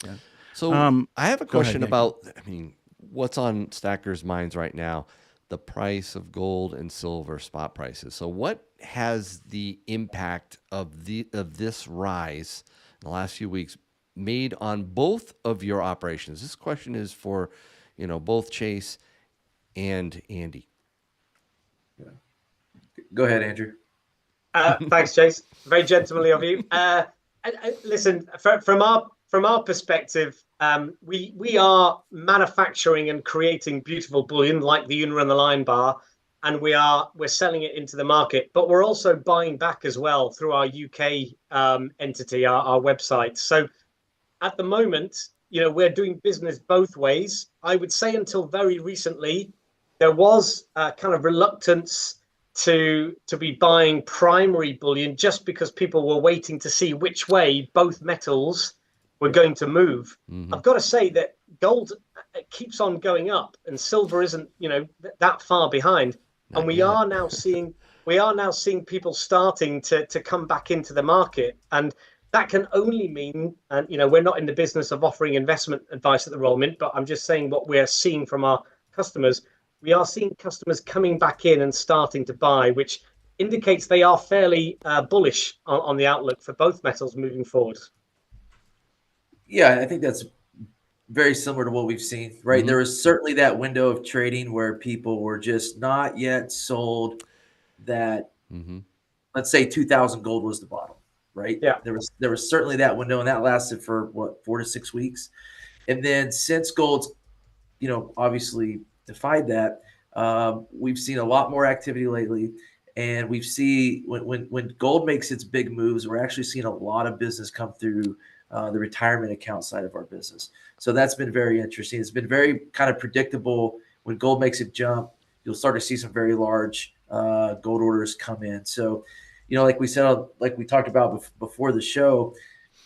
[SPEAKER 2] Yeah.
[SPEAKER 1] So I have a
[SPEAKER 2] go ahead,
[SPEAKER 1] question
[SPEAKER 2] Yankee.
[SPEAKER 1] about, I mean, what's on stackers' minds right now? The price of gold and silver spot prices. So what has the impact of this rise in the last few weeks made on both of your operations? This question is for, both Chase and Andy.
[SPEAKER 4] Go ahead, Andrew.
[SPEAKER 3] Thanks, Chase. Very gentlemanly of you. Listen, from our perspective, we are manufacturing and creating beautiful bullion like the Una and the Lion bar, and we're selling it into the market. But we're also buying back as well through our UK entity, our website. So at the moment, we're doing business both ways. I would say until very recently, there was a kind of reluctance to be buying primary bullion just because people were waiting to see which way both metals were going to move. I've got to say that gold keeps on going up and silver isn't, that far behind. And we are now seeing people starting to come back into the market. And that can only mean, and we're not in the business of offering investment advice at the moment, but I'm just saying what we're seeing from our customers. We are seeing customers coming back in and starting to buy, which indicates they are fairly bullish on the outlook for both metals moving forward.
[SPEAKER 4] Yeah, I think that's very similar to what we've seen, right? There was certainly that window of trading where people were just not yet sold that, let's say 2,000 gold was the bottom, right?
[SPEAKER 3] Yeah.
[SPEAKER 4] There was certainly that window, and that lasted for 4 to 6 weeks. And then since gold's, obviously defied that, we've seen a lot more activity lately. And we've seen when gold makes its big moves, we're actually seeing a lot of business come through the retirement account side of our business. So that's been very interesting. It's been very kind of predictable. When gold makes it jump, you'll start to see some very large gold orders come in. So, like we said, like we talked about before the show,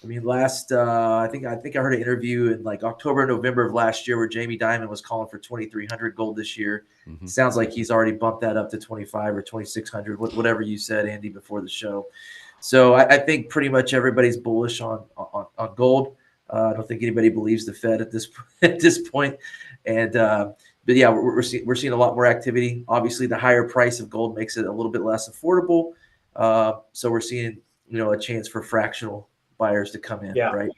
[SPEAKER 4] I mean, I think I heard an interview in like October, November of last year where Jamie Dimon was calling for 2,300 gold this year. Sounds like he's already bumped that up to 2,500 or 2,600, whatever you said, Andy, before the show. So I think pretty much everybody's bullish on gold. I don't think anybody believes the Fed at this point. And but yeah, we're seeing a lot more activity. Obviously, the higher price of gold makes it a little bit less affordable. So we're seeing a chance for fractional buyers to come in, right?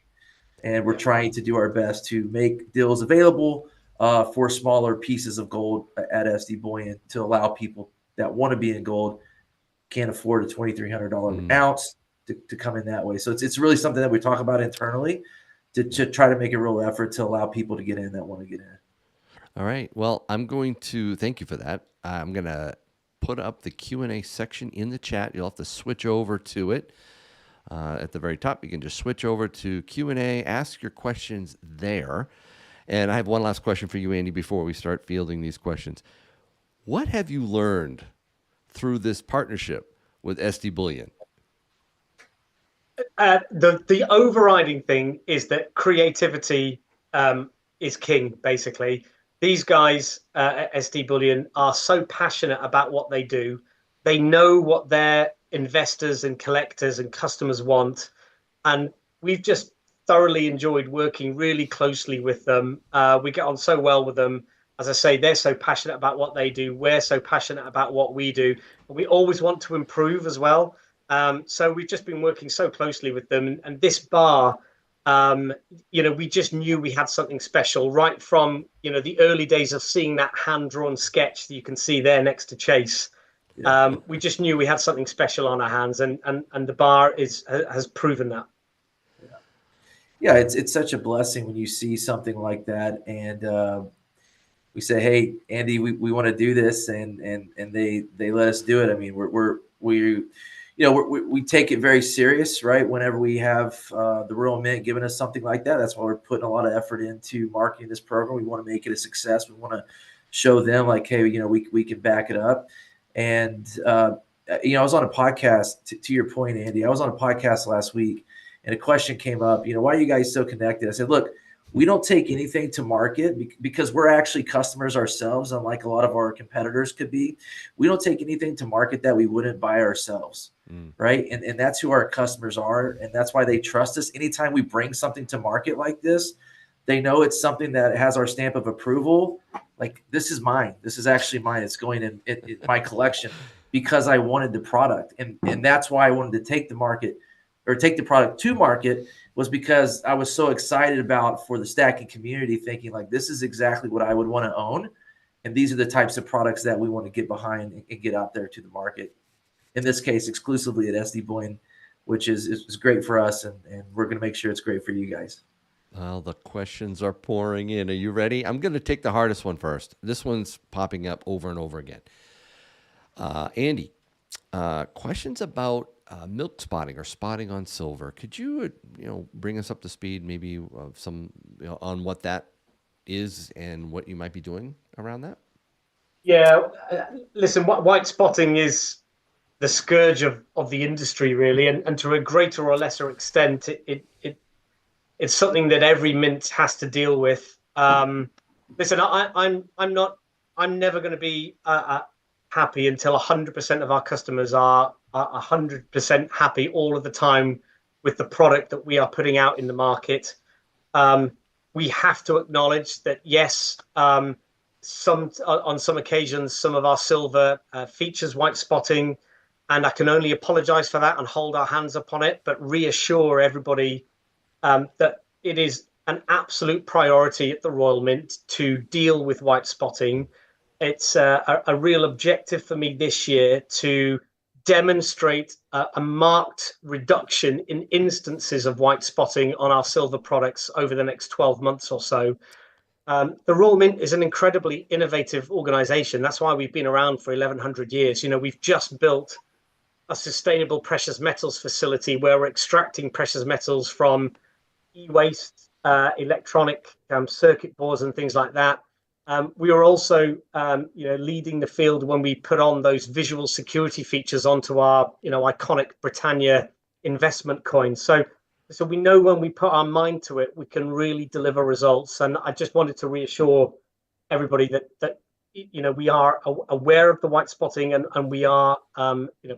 [SPEAKER 4] And we're trying to do our best to make deals available for smaller pieces of gold at SD Bullion to allow people that want to be in gold, can't afford a $2,300 ounce to come in that way. So it's really something that we talk about internally to try to make a real effort to allow people to get in that want to get in.
[SPEAKER 1] All right. Well, I'm going to thank you for that. I'm going to put up the Q&A section in the chat. You'll have to switch over to it. At the very top, you can just switch over to Q&A, ask your questions there. And I have one last question for you, Andy, before we start fielding these questions. What have you learned through this partnership with SD Bullion?
[SPEAKER 3] The overriding thing is that creativity is king, basically. These guys at SD Bullion are so passionate about what they do. They know what their investors and collectors and customers want. And we've just thoroughly enjoyed working really closely with them. We get on so well with them. As I say, they're so passionate about what they do. We're so passionate about what we do. We always want to improve as well. So we've just been working so closely with them. And this bar, we just knew we had something special right from, the early days of seeing that hand-drawn sketch that you can see there next to Chase.
[SPEAKER 4] Yeah.
[SPEAKER 3] We just knew we had something special on our hands, and the bar has proven that.
[SPEAKER 4] Yeah, it's such a blessing when you see something like that, and we say, "Hey, Andy, we want to do this," and they let us do it. I mean, we take it very serious, right? Whenever we have the Royal Mint giving us something like that, that's why we're putting a lot of effort into marketing this program. We want to make it a success. We want to show them like, hey, we can back it up. And I was on a podcast. To your point, Andy, I was on a podcast last week, and a question came up. Why are you guys so connected? I said, look, we don't take anything to market because we're actually customers ourselves, unlike a lot of our competitors could be. We don't take anything to market that we wouldn't buy ourselves, right? And that's who our customers are, and that's why they trust us. Anytime we bring something to market like this, they know it's something that has our stamp of approval. Like, this is mine. This is actually mine. It's going in my collection because I wanted the product. And that's why I wanted to take the product to market, was because I was so excited for the stacking community, thinking like, this is exactly what I would want to own. And these are the types of products that we want to get behind and get out there to the market. In this case, exclusively at SD Bullion, which is great for us. And we're going to make sure it's great for you guys.
[SPEAKER 1] Well, the questions are pouring in. Are you ready? I'm going to take the hardest one first. This one's popping up over and over again. Andy, questions about milk spotting or spotting on silver. Could you, bring us up to speed, maybe some on what that is and what you might be doing around that?
[SPEAKER 3] Yeah, listen, white spotting is the scourge of the industry, really, and to a greater or lesser extent, it's something that every mint has to deal with. Listen, I'm never going to be happy until 100% of our customers are 100% happy all of the time with the product that we are putting out in the market. We have to acknowledge that, yes, on some occasions, some of our silver features white spotting, and I can only apologize for that and hold our hands up on it, but reassure everybody that it is an absolute priority at the Royal Mint to deal with white spotting. It's a real objective for me this year to demonstrate a marked reduction in instances of white spotting on our silver products over the next 12 months or so. The Royal Mint is an incredibly innovative organization. That's why we've been around for 1100 years. We've just built a sustainable precious metals facility where we're extracting precious metals from e-waste, electronic circuit boards and things like that. We are also, leading the field when we put on those visual security features onto our, iconic Britannia investment coins. So we know when we put our mind to it, we can really deliver results. And I just wanted to reassure everybody that we are aware of the white spotting and we are,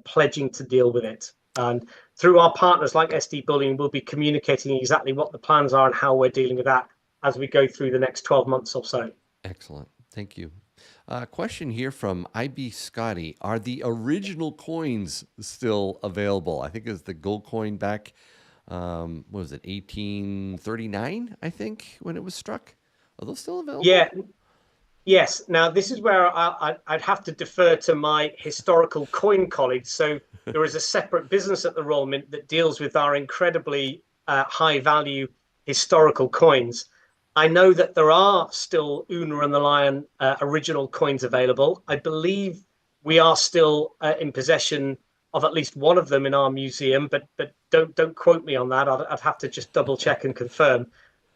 [SPEAKER 3] pledging to deal with it. And through our partners like SD Bullion, we'll be communicating exactly what the plans are and how we're dealing with that as we go through the next 12 months or so.
[SPEAKER 1] Excellent. Thank you. Question here from IB Scotty. Are the original coins still available? I think it's the gold coin back, what was it, 1839, I think, when it was struck? Are those still available?
[SPEAKER 3] Yeah. Yes. Now, this is where I'd have to defer to my historical coin colleagues. So there is a separate business at the Royal Mint that deals with our incredibly high value historical coins. I know that there are still Una and the Lion original coins available. I believe we are still in possession of at least one of them in our museum, but don't quote me on that. I'd have to just double check and confirm.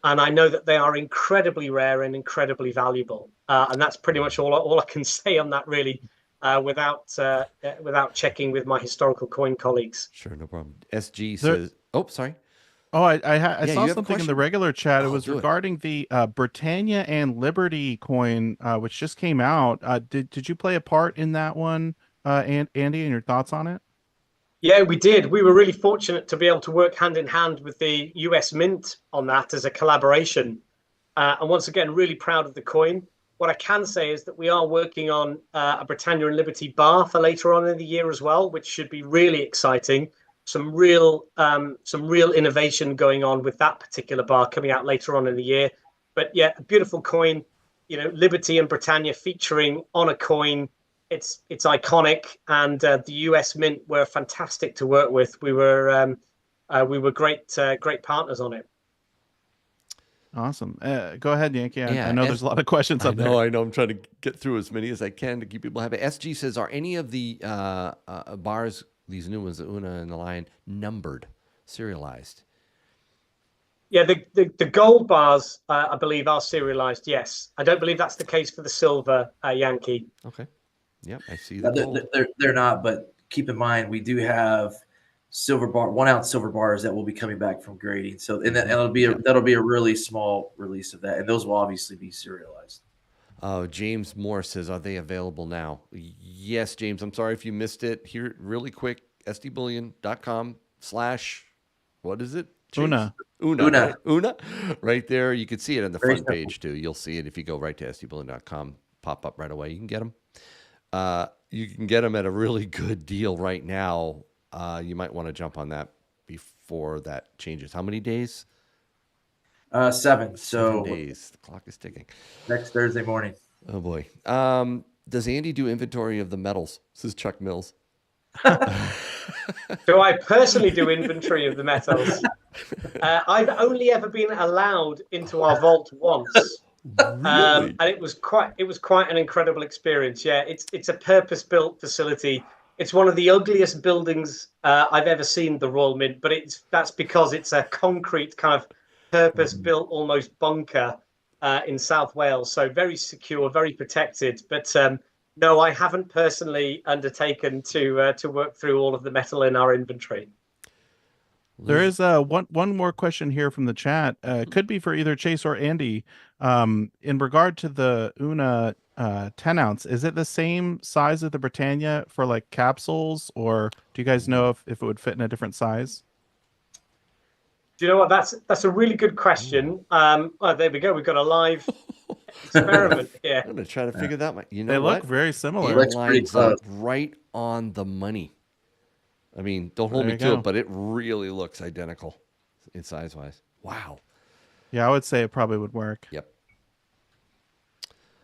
[SPEAKER 3] And I know that they are incredibly rare and incredibly valuable. And that's pretty much all I can say on that, really, without checking with my historical coin colleagues.
[SPEAKER 1] Sure, no problem. SG
[SPEAKER 2] There-
[SPEAKER 1] says, "Oh, sorry.
[SPEAKER 2] Oh, I
[SPEAKER 1] Yeah,
[SPEAKER 2] saw
[SPEAKER 1] you have a
[SPEAKER 2] something in the
[SPEAKER 1] question?
[SPEAKER 2] regular chat. It
[SPEAKER 1] Oh,
[SPEAKER 2] was
[SPEAKER 1] do it.
[SPEAKER 2] regarding the Britannia and Liberty coin, which just came out. Did you play a part in that one, and Andy, and your thoughts on it?
[SPEAKER 3] Yeah, we did. We were really fortunate to be able to work hand in hand with the US Mint on that as a collaboration. And once again, really proud of the coin. What I can say is that we are working on a Britannia and Liberty bar for later on in the year as well, which should be really exciting. Some real innovation going on with that particular bar coming out later on in the year. But yeah, a beautiful coin. You know, Liberty and Britannia featuring on a coin. It's iconic, and the US Mint were fantastic to work with. We were great partners on it.
[SPEAKER 2] Awesome. Go ahead, Yankee.
[SPEAKER 1] Yeah,
[SPEAKER 2] I know there's a lot of questions up there.
[SPEAKER 1] I know. I'm trying to get through as many as I can to keep people happy. SG says, "Are any of the bars, these new ones, the Una and the Lion, numbered, serialized?"
[SPEAKER 3] Yeah, the gold bars, I believe, are serialized. Yes, I don't believe that's the case for the silver Yankee.
[SPEAKER 1] Okay. Yep, I see the gold.
[SPEAKER 4] They're not, but keep in mind we do have silver bar 1 ounce silver bars that will be coming back from grading. So and that'll be a really small release of that, and those will obviously be serialized.
[SPEAKER 1] James Moore says, "Are they available now?" Yes, James. I'm sorry if you missed it. Here, really quick, sdbullion.com/ what is it? James?
[SPEAKER 4] Una.
[SPEAKER 1] Una. Right there. You can see it on the
[SPEAKER 4] Very
[SPEAKER 1] front
[SPEAKER 4] simple.
[SPEAKER 1] page too. You'll see it if you go right to sdbullion.com. Pop up right away. You can get them. You can get them at a really good deal right now. You might want to jump on that before that changes. How many days?
[SPEAKER 4] 7.
[SPEAKER 1] 7
[SPEAKER 4] So
[SPEAKER 1] days. The clock is ticking.
[SPEAKER 4] next Thursday morning.
[SPEAKER 1] Oh boy. Does Andy do inventory of the metals? This is Chuck Mills.
[SPEAKER 3] Do I personally do inventory of the metals? I've only ever been allowed into our vault once.
[SPEAKER 1] Really?
[SPEAKER 3] And it was quite an incredible experience. Yeah, it's a purpose-built facility. It's one of the ugliest buildings I've ever seen, the Royal Mint, but that's because it's a concrete kind of purpose-built almost bunker in South Wales. So very secure, very protected. But no, I haven't personally undertaken to work through all of the metal in our inventory.
[SPEAKER 2] There is one more question here from the chat. Could be for either Chase or Andy. In regard to the Una 10 ounce, is it the same size as the Britannia for like capsules, or do you guys know if it would fit in a different size?
[SPEAKER 3] Do you know what? That's a really good question. Oh, there we go. We've got a live experiment here.
[SPEAKER 1] I'm gonna try to figure that one. You know
[SPEAKER 2] They
[SPEAKER 1] what?
[SPEAKER 2] look very similar.
[SPEAKER 1] It
[SPEAKER 4] looks pretty
[SPEAKER 1] lines up
[SPEAKER 4] close.
[SPEAKER 1] right on the money. I mean, don't hold
[SPEAKER 2] There
[SPEAKER 1] me
[SPEAKER 2] you
[SPEAKER 1] to
[SPEAKER 2] go.
[SPEAKER 1] it, but it really looks identical in size wise. Wow.
[SPEAKER 2] Yeah, I would say it probably would work.
[SPEAKER 1] Yep.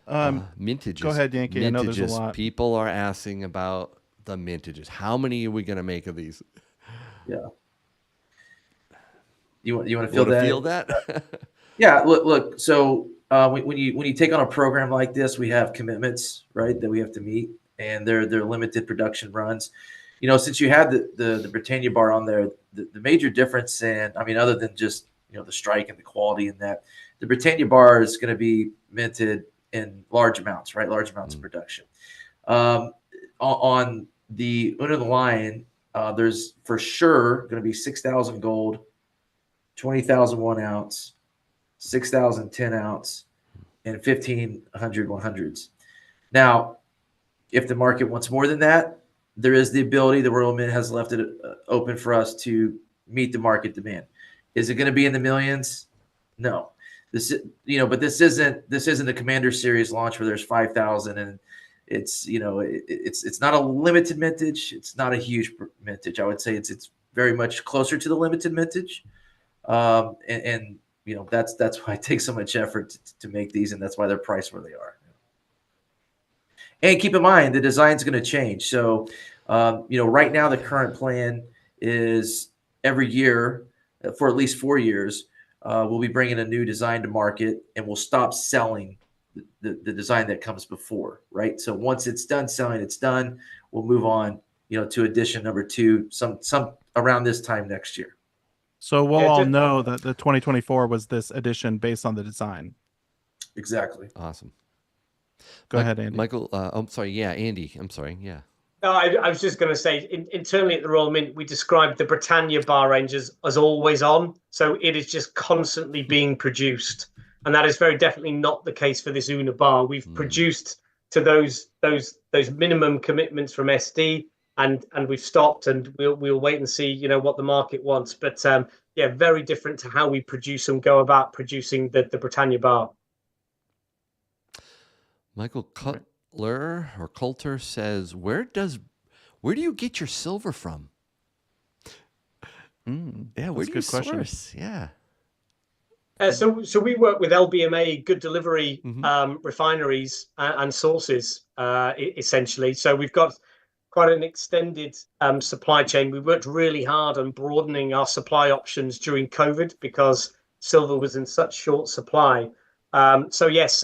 [SPEAKER 2] Um,
[SPEAKER 1] Mintages.
[SPEAKER 2] go ahead, Yankee. I know there's a
[SPEAKER 1] Mintages.
[SPEAKER 2] lot.
[SPEAKER 1] People are asking about the mintages. How many are we gonna make of these?
[SPEAKER 4] Yeah. You want to
[SPEAKER 1] You
[SPEAKER 4] feel
[SPEAKER 1] wanna
[SPEAKER 4] that?
[SPEAKER 1] feel that?
[SPEAKER 4] Yeah. Look. So when you take on a program like this, we have commitments, right, that we have to meet, and they're limited production runs. You know, since you had the Britannia bar on there, the major difference in, I mean, other than just, you know, the strike and the quality in that, the Britannia bar is going to be minted in large amounts, right? Large amounts of production. On the Una and the Lion, there's for sure going to be 6,000 gold, 20,000 1 ounce, 6,000 10 ounce, and 1,500 100s. Now, if the market wants more than that, there is the ability, the Royal Mint has left it open for us to meet the market demand. Is it going to be in the millions? No. This, you know, but this isn't the Commander Series launch where there's 5,000 and it's, you know, it's not a limited mintage. It's not a huge mintage. I would say it's very much closer to the limited mintage. And you know, that's why it takes so much effort to make these, and that's why they're priced where they are. And keep in mind, the design's going to change. So, you know, right now the current plan is every year for at least 4 years, we'll be bringing a new design to market, and we'll stop selling the design that comes before, right? So once it's done selling, it's done. We'll move on, to edition number 2, some around this time next year.
[SPEAKER 2] So we'll
[SPEAKER 3] Yeah,
[SPEAKER 2] all
[SPEAKER 3] just-
[SPEAKER 2] know that the 2024 was this edition based on the design.
[SPEAKER 4] Exactly.
[SPEAKER 1] Awesome.
[SPEAKER 2] Go ahead, Andy.
[SPEAKER 1] Michael, I'm sorry. Yeah, Andy. I'm sorry. Yeah.
[SPEAKER 3] No, I was just going to say, internally at the Royal Mint, we described the Britannia bar range as always on. So it is just constantly being produced. And that is very definitely not the case for this Una bar. We've produced to those minimum commitments from SD, and we've stopped, and we'll wait and see, what the market wants. But yeah, very different to how we produce and go about producing the Britannia bar.
[SPEAKER 1] Michael Cutler or Coulter says, where do you get your silver from? Yeah, where do you source? Yeah.
[SPEAKER 3] So we work with LBMA, good delivery refineries and sources, essentially. So we've got quite an extended supply chain. We worked really hard on broadening our supply options during COVID because silver was in such short supply. So yes,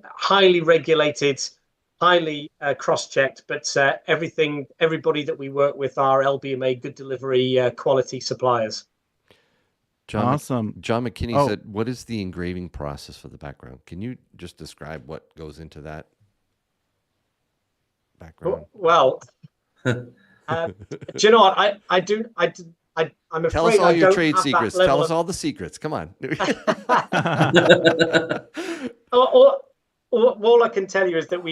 [SPEAKER 3] highly regulated, highly cross-checked, but everybody that we work with are LBMA good delivery quality suppliers.
[SPEAKER 2] Awesome.
[SPEAKER 1] John McKinney said, what is the engraving process for the background? Can you just describe what goes into that background?
[SPEAKER 3] Well, do you know what? I'm afraid
[SPEAKER 1] Tell us all
[SPEAKER 3] I
[SPEAKER 1] your
[SPEAKER 3] don't
[SPEAKER 1] trade
[SPEAKER 3] have that
[SPEAKER 1] secrets.
[SPEAKER 3] level
[SPEAKER 1] Tell us
[SPEAKER 3] of-
[SPEAKER 1] all the secrets. Come on.
[SPEAKER 3] All I can tell you is that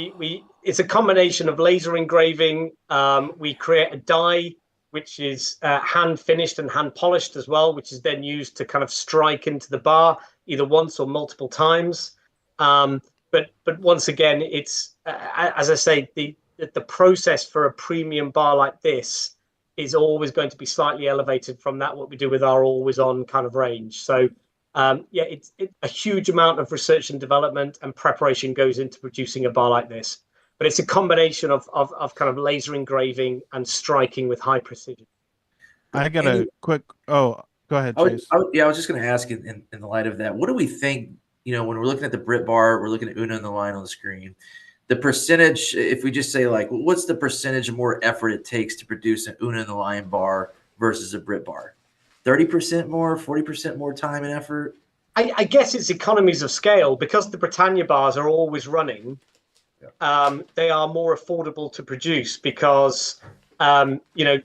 [SPEAKER 3] it's a combination of laser engraving. We create a die which is hand finished and hand polished as well, which is then used to kind of strike into the bar either once or multiple times. But once again, it's as I say, the process for a premium bar like this is always going to be slightly elevated from what we do with our always on kind of range. So it's a huge amount of research and development and preparation goes into producing a bar like this. But it's a combination of kind of laser engraving and striking with high precision.
[SPEAKER 2] I got a quick. Oh, go ahead, Chase.
[SPEAKER 4] I was just going to ask in the light of that, what do we think? When we're looking at the Brit bar, we're looking at Una in the line on the screen. The percentage, if we just say what's the percentage more effort it takes to produce an Una in the line bar versus a Brit bar? 30% more, 40% more time and effort?
[SPEAKER 3] I guess it's economies of scale because the Britannia bars are always running. They are more affordable to produce because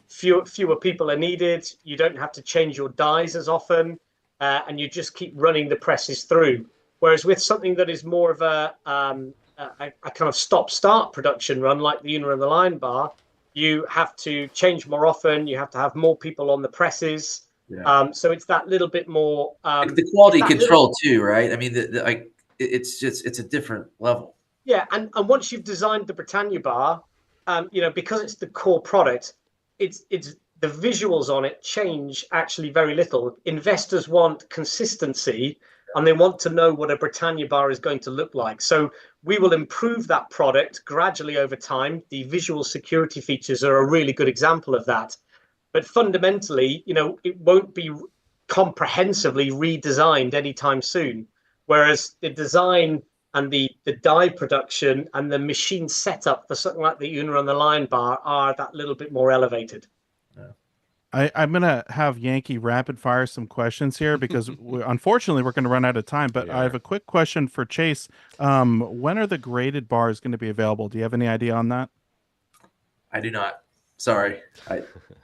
[SPEAKER 3] fewer people are needed. You don't have to change your dies as often, and you just keep running the presses through. Whereas with something that is more of a kind of stop-start production run, like the Una and the Line bar, you have to change more often. You have to have more people on the presses.
[SPEAKER 4] Yeah.
[SPEAKER 3] So it's that little bit more.
[SPEAKER 4] The quality control too, right? I mean, it's a different level.
[SPEAKER 3] Yeah, and once you've designed the Britannia bar, because it's the core product, it's the visuals on it change actually very little. Investors want consistency and they want to know what a Britannia bar is going to look like. So we will improve that product gradually over time. The visual security features are a really good example of that. But fundamentally, it won't be comprehensively redesigned anytime soon. Whereas the design and the die production and the machine setup for something like the Una on the Line bar are that little bit more elevated.
[SPEAKER 2] I'm going to have Yankee rapid fire some questions here because unfortunately we're going to run out of time, but I have a quick question for Chase. When are the graded bars going to be available? Do you have any idea on that?
[SPEAKER 4] I do not. Sorry.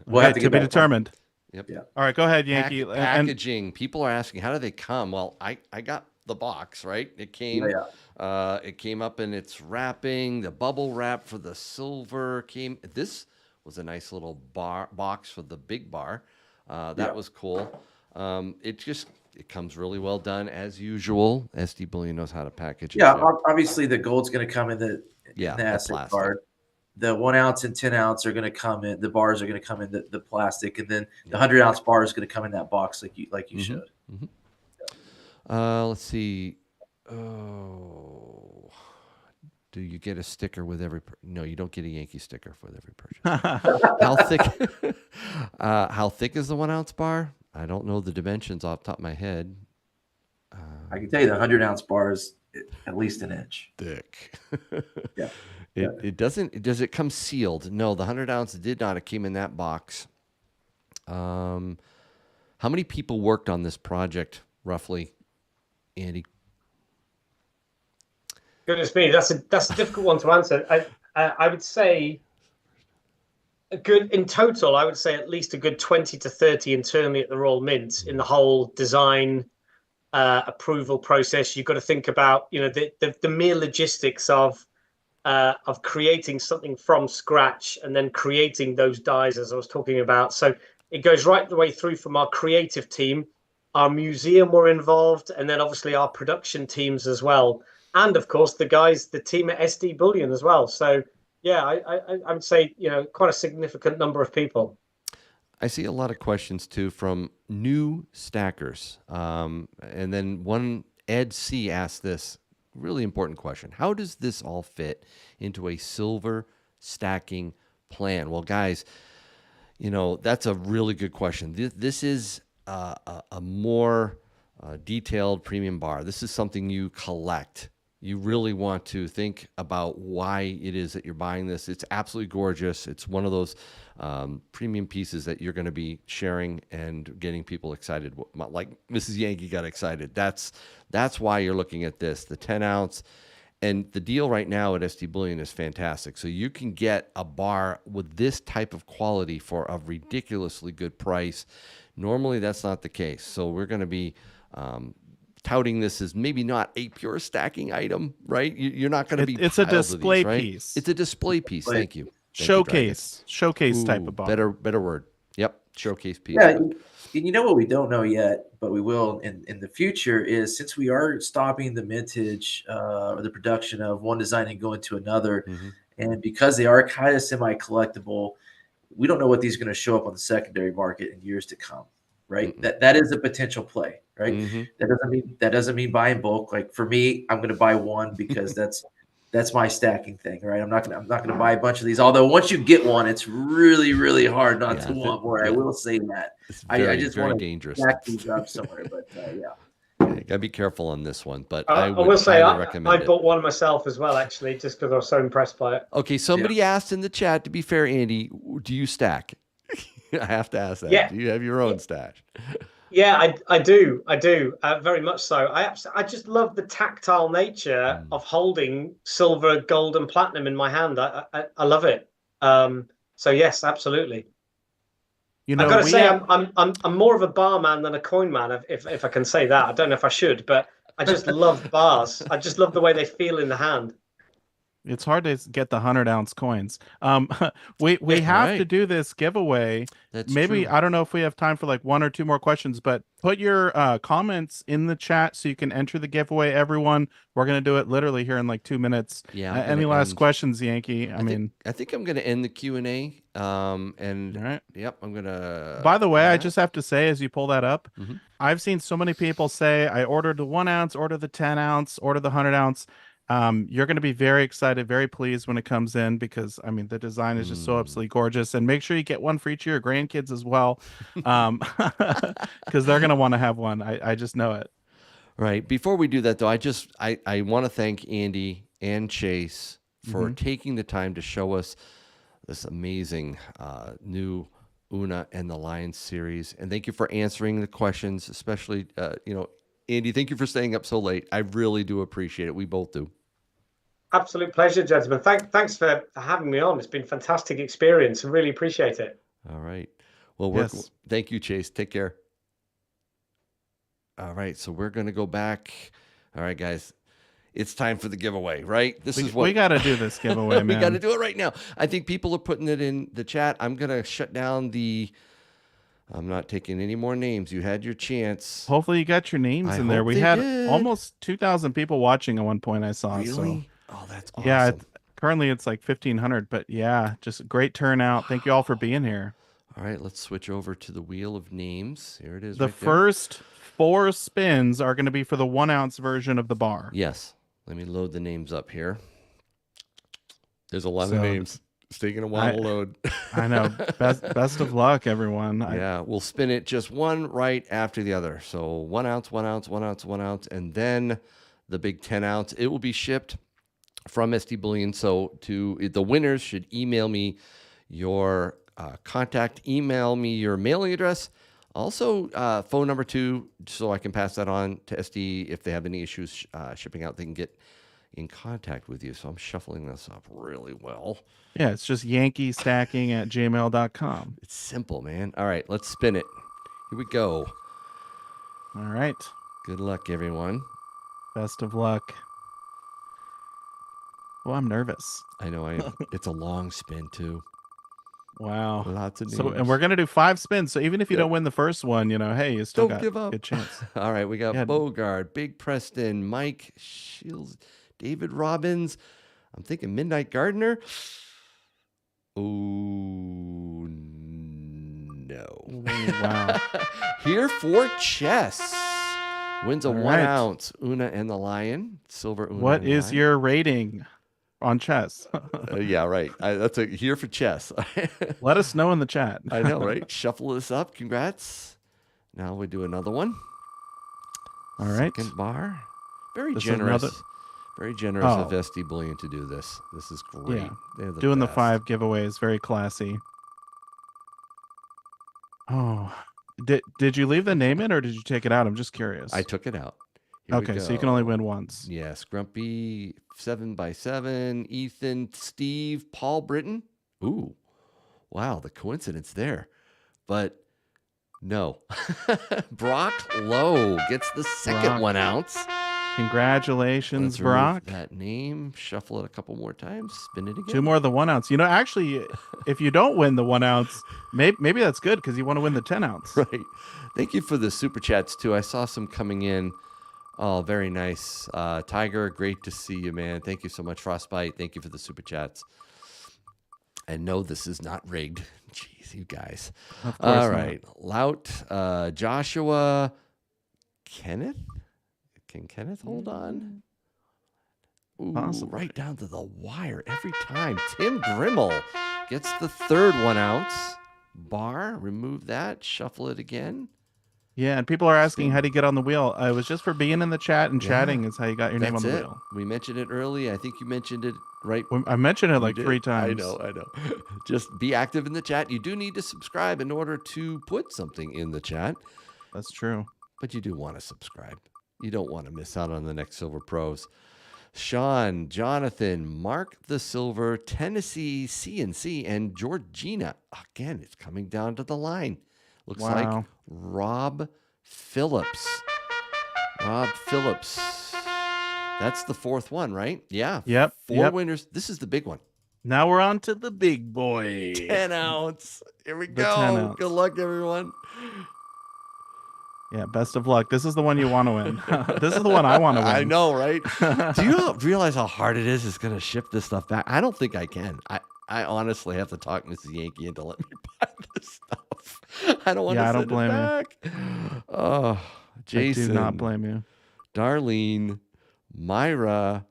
[SPEAKER 4] We'll have to get
[SPEAKER 2] be determined.
[SPEAKER 1] Yep.
[SPEAKER 4] Yeah.
[SPEAKER 2] All right, go ahead, Yankee.
[SPEAKER 1] Packaging. People are asking, how do they come? Well, I got the box, right? It came. It came up in its wrapping. The bubble wrap for the silver came. This was a nice little box for the big bar. That was cool. It comes really well done as usual. SD Bullion knows how to package it.
[SPEAKER 4] Yeah, obviously the gold's going to come in the acid
[SPEAKER 1] plastic.
[SPEAKER 4] card. The 1 ounce and 10 ounce are going to come in. The bars are going to come in the plastic, and then the 100-ounce bar is going to come in that box like you should.
[SPEAKER 1] Let's see. Oh, do you get a sticker with every? No, you don't get a Yankee sticker with every purchase. How thick? How thick is the 1 ounce bar? I don't know the dimensions off the top of my head.
[SPEAKER 4] I can tell you the 100-ounce bar is at least an inch.
[SPEAKER 1] Thick.
[SPEAKER 4] Yeah.
[SPEAKER 1] It doesn't. Does it come sealed? No, the 100 ounce did not. It came in that box. How many people worked on this project roughly, Andy?
[SPEAKER 3] Goodness me, that's a difficult one to answer. I would say a good in total. I would say at least a good 20 to 30 internally at the Royal Mint in the whole design approval process. You've got to think about the mere logistics of creating something from scratch and then creating those dies as I was talking about. So it goes right the way through from our creative team, our museum were involved, and then obviously our production teams as well. And of course the team at SD Bullion as well. So yeah, I would say, quite a significant number of people.
[SPEAKER 1] I see a lot of questions too from new stackers. And then one Ed C asked this really important question. How does this all fit into a silver stacking plan? Well, guys, that's a really good question. This is a more detailed premium bar. This is something you collect. You really want to think about why it is that you're buying this. It's absolutely gorgeous. It's one of those premium pieces that you're going to be sharing and getting people excited. Like Mrs. Yankee got excited. That's why you're looking at this, the 10 ounce. And the deal right now at SD Bullion is fantastic. So you can get a bar with this type of quality for a ridiculously good price. Normally, that's not the case. So we're going to be touting this as maybe not a pure stacking item, right? You're not going to be.
[SPEAKER 2] It's a
[SPEAKER 1] piles of
[SPEAKER 2] display
[SPEAKER 1] these, right?
[SPEAKER 2] piece.
[SPEAKER 1] It's a display piece. Thank you.
[SPEAKER 2] Showcase type
[SPEAKER 1] Ooh,
[SPEAKER 2] of bar.
[SPEAKER 1] Better word. Yep, showcase piece.
[SPEAKER 4] Yeah, and you know what we don't know yet, but we will in the future is since we are stopping the mintage or the production of one design and going to another, and because they are kind of semi-collectible, we don't know what these are going to show up on the secondary market in years to come, right? That is a potential play, right? That doesn't mean buy in bulk. Like for me, I'm going to buy one because that's my stacking thing, right? I'm not gonna buy a bunch of these. Although once you get one, it's really, really hard not to want more. I will say that. I just want to stack these up somewhere, but yeah.
[SPEAKER 1] Gotta be careful on this one. But
[SPEAKER 3] I
[SPEAKER 1] would
[SPEAKER 3] will say
[SPEAKER 1] recommend
[SPEAKER 3] I
[SPEAKER 1] it.
[SPEAKER 3] bought one myself as well, actually, just because I was so impressed by it.
[SPEAKER 1] Okay, somebody asked in the chat. To be fair, Andy, do you stack? I have to ask that.
[SPEAKER 3] Yeah.
[SPEAKER 1] Do you have your own stash?
[SPEAKER 3] Yeah, I do very much so. I just love the tactile nature of holding silver, gold, and platinum in my hand. I love it. So yes, absolutely. I've got to say, I'm more of a bar man than a coin man, if I can say that. I don't know if I should, but I just love bars. I just love the way they feel in the hand.
[SPEAKER 2] It's hard to get the 100-ounce coins. We have to do this giveaway.
[SPEAKER 1] That's
[SPEAKER 2] maybe
[SPEAKER 1] true.
[SPEAKER 2] I don't know if we have time for like one or two more questions, but put your comments in the chat so you can enter the giveaway. Everyone, we're gonna do it literally here in like 2 minutes.
[SPEAKER 1] Yeah.
[SPEAKER 2] Any last questions, Yankee?
[SPEAKER 1] I think I'm gonna end the Q&A. And
[SPEAKER 2] all right.
[SPEAKER 1] Yep, I'm gonna.
[SPEAKER 2] By the way, I just have to say, as you pull that up, I've seen so many people say, I ordered the 1 ounce, order the 10 ounce, order the 100 ounce. You're going to be very excited, very pleased when it comes in because the design is just so absolutely gorgeous. And make sure you get one for each of your grandkids as well, because they're going to want to have one. I just know it.
[SPEAKER 1] Right. Before we do that, though, I want to thank Andy and Chase for taking the time to show us this amazing new Una and the Lion series, and thank you for answering the questions, especially Andy, thank you for staying up so late. I really do appreciate it. We both do.
[SPEAKER 3] Absolute pleasure, gentlemen. Thanks for having me on. It's been a fantastic experience. I really appreciate it.
[SPEAKER 1] All right. Well, thank you, Chase. Take care. All right. So we're going to go back. All right, guys. It's time for the giveaway, right?
[SPEAKER 2] We got to do this giveaway, man.
[SPEAKER 1] We got to do it right now. I think people are putting it in the chat. I'm going to shut down I'm not taking any more names. You had your chance.
[SPEAKER 2] Hopefully you got your names in there. We had almost 2,000 people watching at one point I saw.
[SPEAKER 1] Really?
[SPEAKER 2] So.
[SPEAKER 1] Oh, that's awesome.
[SPEAKER 2] Yeah, currently it's like 1,500, but yeah, just a great turnout. Thank you all for being here.
[SPEAKER 1] All right, let's switch over to the wheel of names. Here it is.
[SPEAKER 2] The first 4 spins are going to be for the 1 ounce version of the bar.
[SPEAKER 1] Yes. Let me load the names up here. There's a lot of names. It's taking a while to load.
[SPEAKER 2] I know. Best of luck, everyone.
[SPEAKER 1] Yeah, we'll spin it just one right after the other. So 1 ounce, 1 ounce, 1 ounce, 1 ounce, and then the big 10-ounce. It will be shipped from SD Bullion. So the winners should email me your contact, email me your mailing address, also phone number too, so I can pass that on to SD if they have any issues shipping out. They can get in contact with you. So I'm shuffling this up really well.
[SPEAKER 2] Yeah, it's just yankee.stacking@gmail.com.
[SPEAKER 1] It's simple, man. All right, let's spin it. Here we go.
[SPEAKER 2] All right.
[SPEAKER 1] Good luck, everyone.
[SPEAKER 2] Best of luck. Oh, I'm nervous.
[SPEAKER 1] I know it's a long spin too.
[SPEAKER 2] Wow.
[SPEAKER 1] Lots of names.
[SPEAKER 2] So, and we're gonna do 5 spins. So even if you don't win the first one, hey, you still
[SPEAKER 1] Don't
[SPEAKER 2] got
[SPEAKER 1] give
[SPEAKER 2] a
[SPEAKER 1] up.
[SPEAKER 2] good chance.
[SPEAKER 1] All right, we got
[SPEAKER 2] Yeah.
[SPEAKER 1] Bogard, Big Preston, Mike Shields, David Robbins. I'm thinking Midnight Gardener. Oh no!
[SPEAKER 2] Wow.
[SPEAKER 1] Here for chess. Wins a
[SPEAKER 2] All
[SPEAKER 1] 1
[SPEAKER 2] right.
[SPEAKER 1] ounce. Una and the Lion. Silver Una.
[SPEAKER 2] What
[SPEAKER 1] and the
[SPEAKER 2] is
[SPEAKER 1] Lion.
[SPEAKER 2] your rating on chess?
[SPEAKER 1] Yeah, right. That's a here for chess.
[SPEAKER 2] Let us know in the chat.
[SPEAKER 1] I know, right? Shuffle this up. Congrats. Now we do another one.
[SPEAKER 2] All right.
[SPEAKER 1] Second bar. Very
[SPEAKER 2] This is
[SPEAKER 1] generous.
[SPEAKER 2] another-
[SPEAKER 1] Very generous
[SPEAKER 2] Oh.
[SPEAKER 1] of SD Bullion to do this. This is great.
[SPEAKER 2] Yeah.
[SPEAKER 1] They're
[SPEAKER 2] Doing the
[SPEAKER 1] best.
[SPEAKER 2] 5 giveaways, very classy. Oh, did you leave the name in or did you take it out? I'm just curious.
[SPEAKER 1] I took it out. Here we
[SPEAKER 2] Okay, so you can only
[SPEAKER 1] go.
[SPEAKER 2] win once.
[SPEAKER 1] Yes, Grumpy, 7x7, Ethan, Steve, Paul Britton. Ooh, wow, the coincidence there. But no. Brock Lowe gets the second
[SPEAKER 2] Brock.
[SPEAKER 1] 1 ounce.
[SPEAKER 2] Congratulations,
[SPEAKER 1] Let's remove
[SPEAKER 2] Brock.
[SPEAKER 1] that name. Shuffle it a couple more times. Spin it again.
[SPEAKER 2] 2 more of the 1 ounce. Actually, if you don't win the 1 ounce, maybe that's good because you want to win the 10 ounce.
[SPEAKER 1] Right. Thank you for the super chats too. I saw some coming in. Oh, very nice. Tiger, great to see you, man. Thank you so much. Frostbite, thank you for the super chats. And no, this is not rigged. Jeez, you guys.
[SPEAKER 2] Of course
[SPEAKER 1] All
[SPEAKER 2] not.
[SPEAKER 1] right. Lout, Joshua, Kenneth. Can Kenneth hold on? Ooh,
[SPEAKER 2] Possibly.
[SPEAKER 1] right down to the wire every time. Tim Grimmel gets the third 1 ounce. Bar, remove that. Shuffle it again.
[SPEAKER 2] Yeah, and people are asking how do you get on the wheel. It was just for being in the chat and
[SPEAKER 1] Yeah.
[SPEAKER 2] chatting is how you got your name on
[SPEAKER 1] That's
[SPEAKER 2] the
[SPEAKER 1] it.
[SPEAKER 2] wheel.
[SPEAKER 1] We mentioned it early. I think you mentioned it right.
[SPEAKER 2] I mentioned it
[SPEAKER 1] You
[SPEAKER 2] like
[SPEAKER 1] did.
[SPEAKER 2] 3 times.
[SPEAKER 1] I know. Just be active in the chat. You do need to subscribe in order to put something in the chat,
[SPEAKER 2] That's true.
[SPEAKER 1] but you do want to subscribe. You don't want to miss out on the next Silver Pros. Sean, Jonathan, Mark the Silver, Tennessee CNC, and Georgina. Again, it's coming down to the line. Looks like
[SPEAKER 2] Wow.
[SPEAKER 1] Rob Phillips. Rob Phillips. That's the 4th one, right? Yeah.
[SPEAKER 2] Yep.
[SPEAKER 1] 4
[SPEAKER 2] Yep.
[SPEAKER 1] winners. This is the big one.
[SPEAKER 2] Now we're on to the big boy.
[SPEAKER 1] 10 ounce. Here we
[SPEAKER 2] The
[SPEAKER 1] go.
[SPEAKER 2] 10 ounce.
[SPEAKER 1] Good luck, everyone.
[SPEAKER 2] Yeah, best of luck. This is the one you want to win. This is the one I want to win.
[SPEAKER 1] I know, right? Do you realize how hard it is going to ship this stuff back? I don't think I can. I honestly have to talk Mrs. Yankee into letting me buy this stuff. I don't want to
[SPEAKER 2] Yeah, I
[SPEAKER 1] send
[SPEAKER 2] don't blame
[SPEAKER 1] it
[SPEAKER 2] you.
[SPEAKER 1] back. Oh, Jason.
[SPEAKER 2] I do not blame you.
[SPEAKER 1] Darlene, Myra,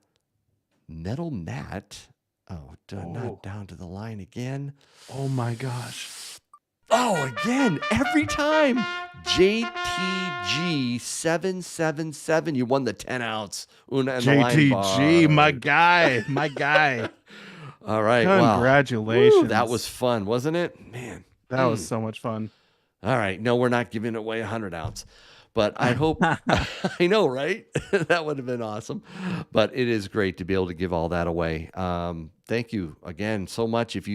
[SPEAKER 1] Nettle Matt. Oh,
[SPEAKER 2] Oh.
[SPEAKER 1] not down to the line again.
[SPEAKER 2] Oh my gosh.
[SPEAKER 1] Oh, again, every time. JTG777. You won the 10 ounce Una and the Lion
[SPEAKER 2] JTG,
[SPEAKER 1] bar.
[SPEAKER 2] my guy. My guy.
[SPEAKER 1] All right. Wow.
[SPEAKER 2] Congratulations.
[SPEAKER 1] Woo, that was fun, wasn't it? Man.
[SPEAKER 2] That was so much fun.
[SPEAKER 1] All right. No, we're not giving away 100 ounce. But I hope, I know, right? That would have been awesome. But it is great to be able to give all that away. Thank you again so much. If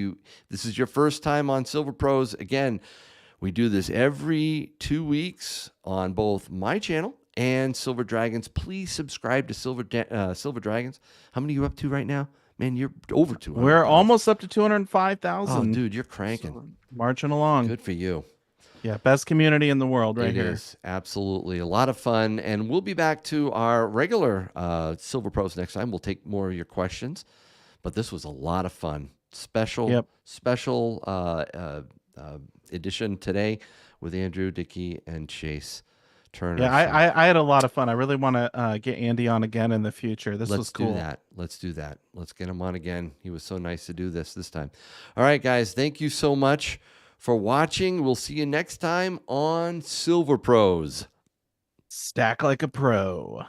[SPEAKER 1] this is your first time on Silver Pros, again, we do this every 2 weeks on both my channel and Silver Dragons. Please subscribe to Silver Dragons. How many are you up to right now? Man, you're over 200.
[SPEAKER 2] We're almost up to 205,000.
[SPEAKER 1] Oh, dude, you're cranking.
[SPEAKER 2] So, marching along.
[SPEAKER 1] Good for you.
[SPEAKER 2] Yeah, best community in the world right
[SPEAKER 1] It
[SPEAKER 2] here.
[SPEAKER 1] is absolutely a lot of fun, and we'll be back to our regular Silver Pros next time. We'll take more of your questions, but this was a lot of fun. Special edition today with Andrew, Dickey, and Chase Turner.
[SPEAKER 2] Yeah, I had a lot of fun. I really want to get Andy on again in the future. This was cool.
[SPEAKER 1] Let's do that. Let's get him on again. He was so nice to do this time. All right, guys, thank you so much for watching. We'll see you next time on Silver Pros.
[SPEAKER 2] Stack like a pro.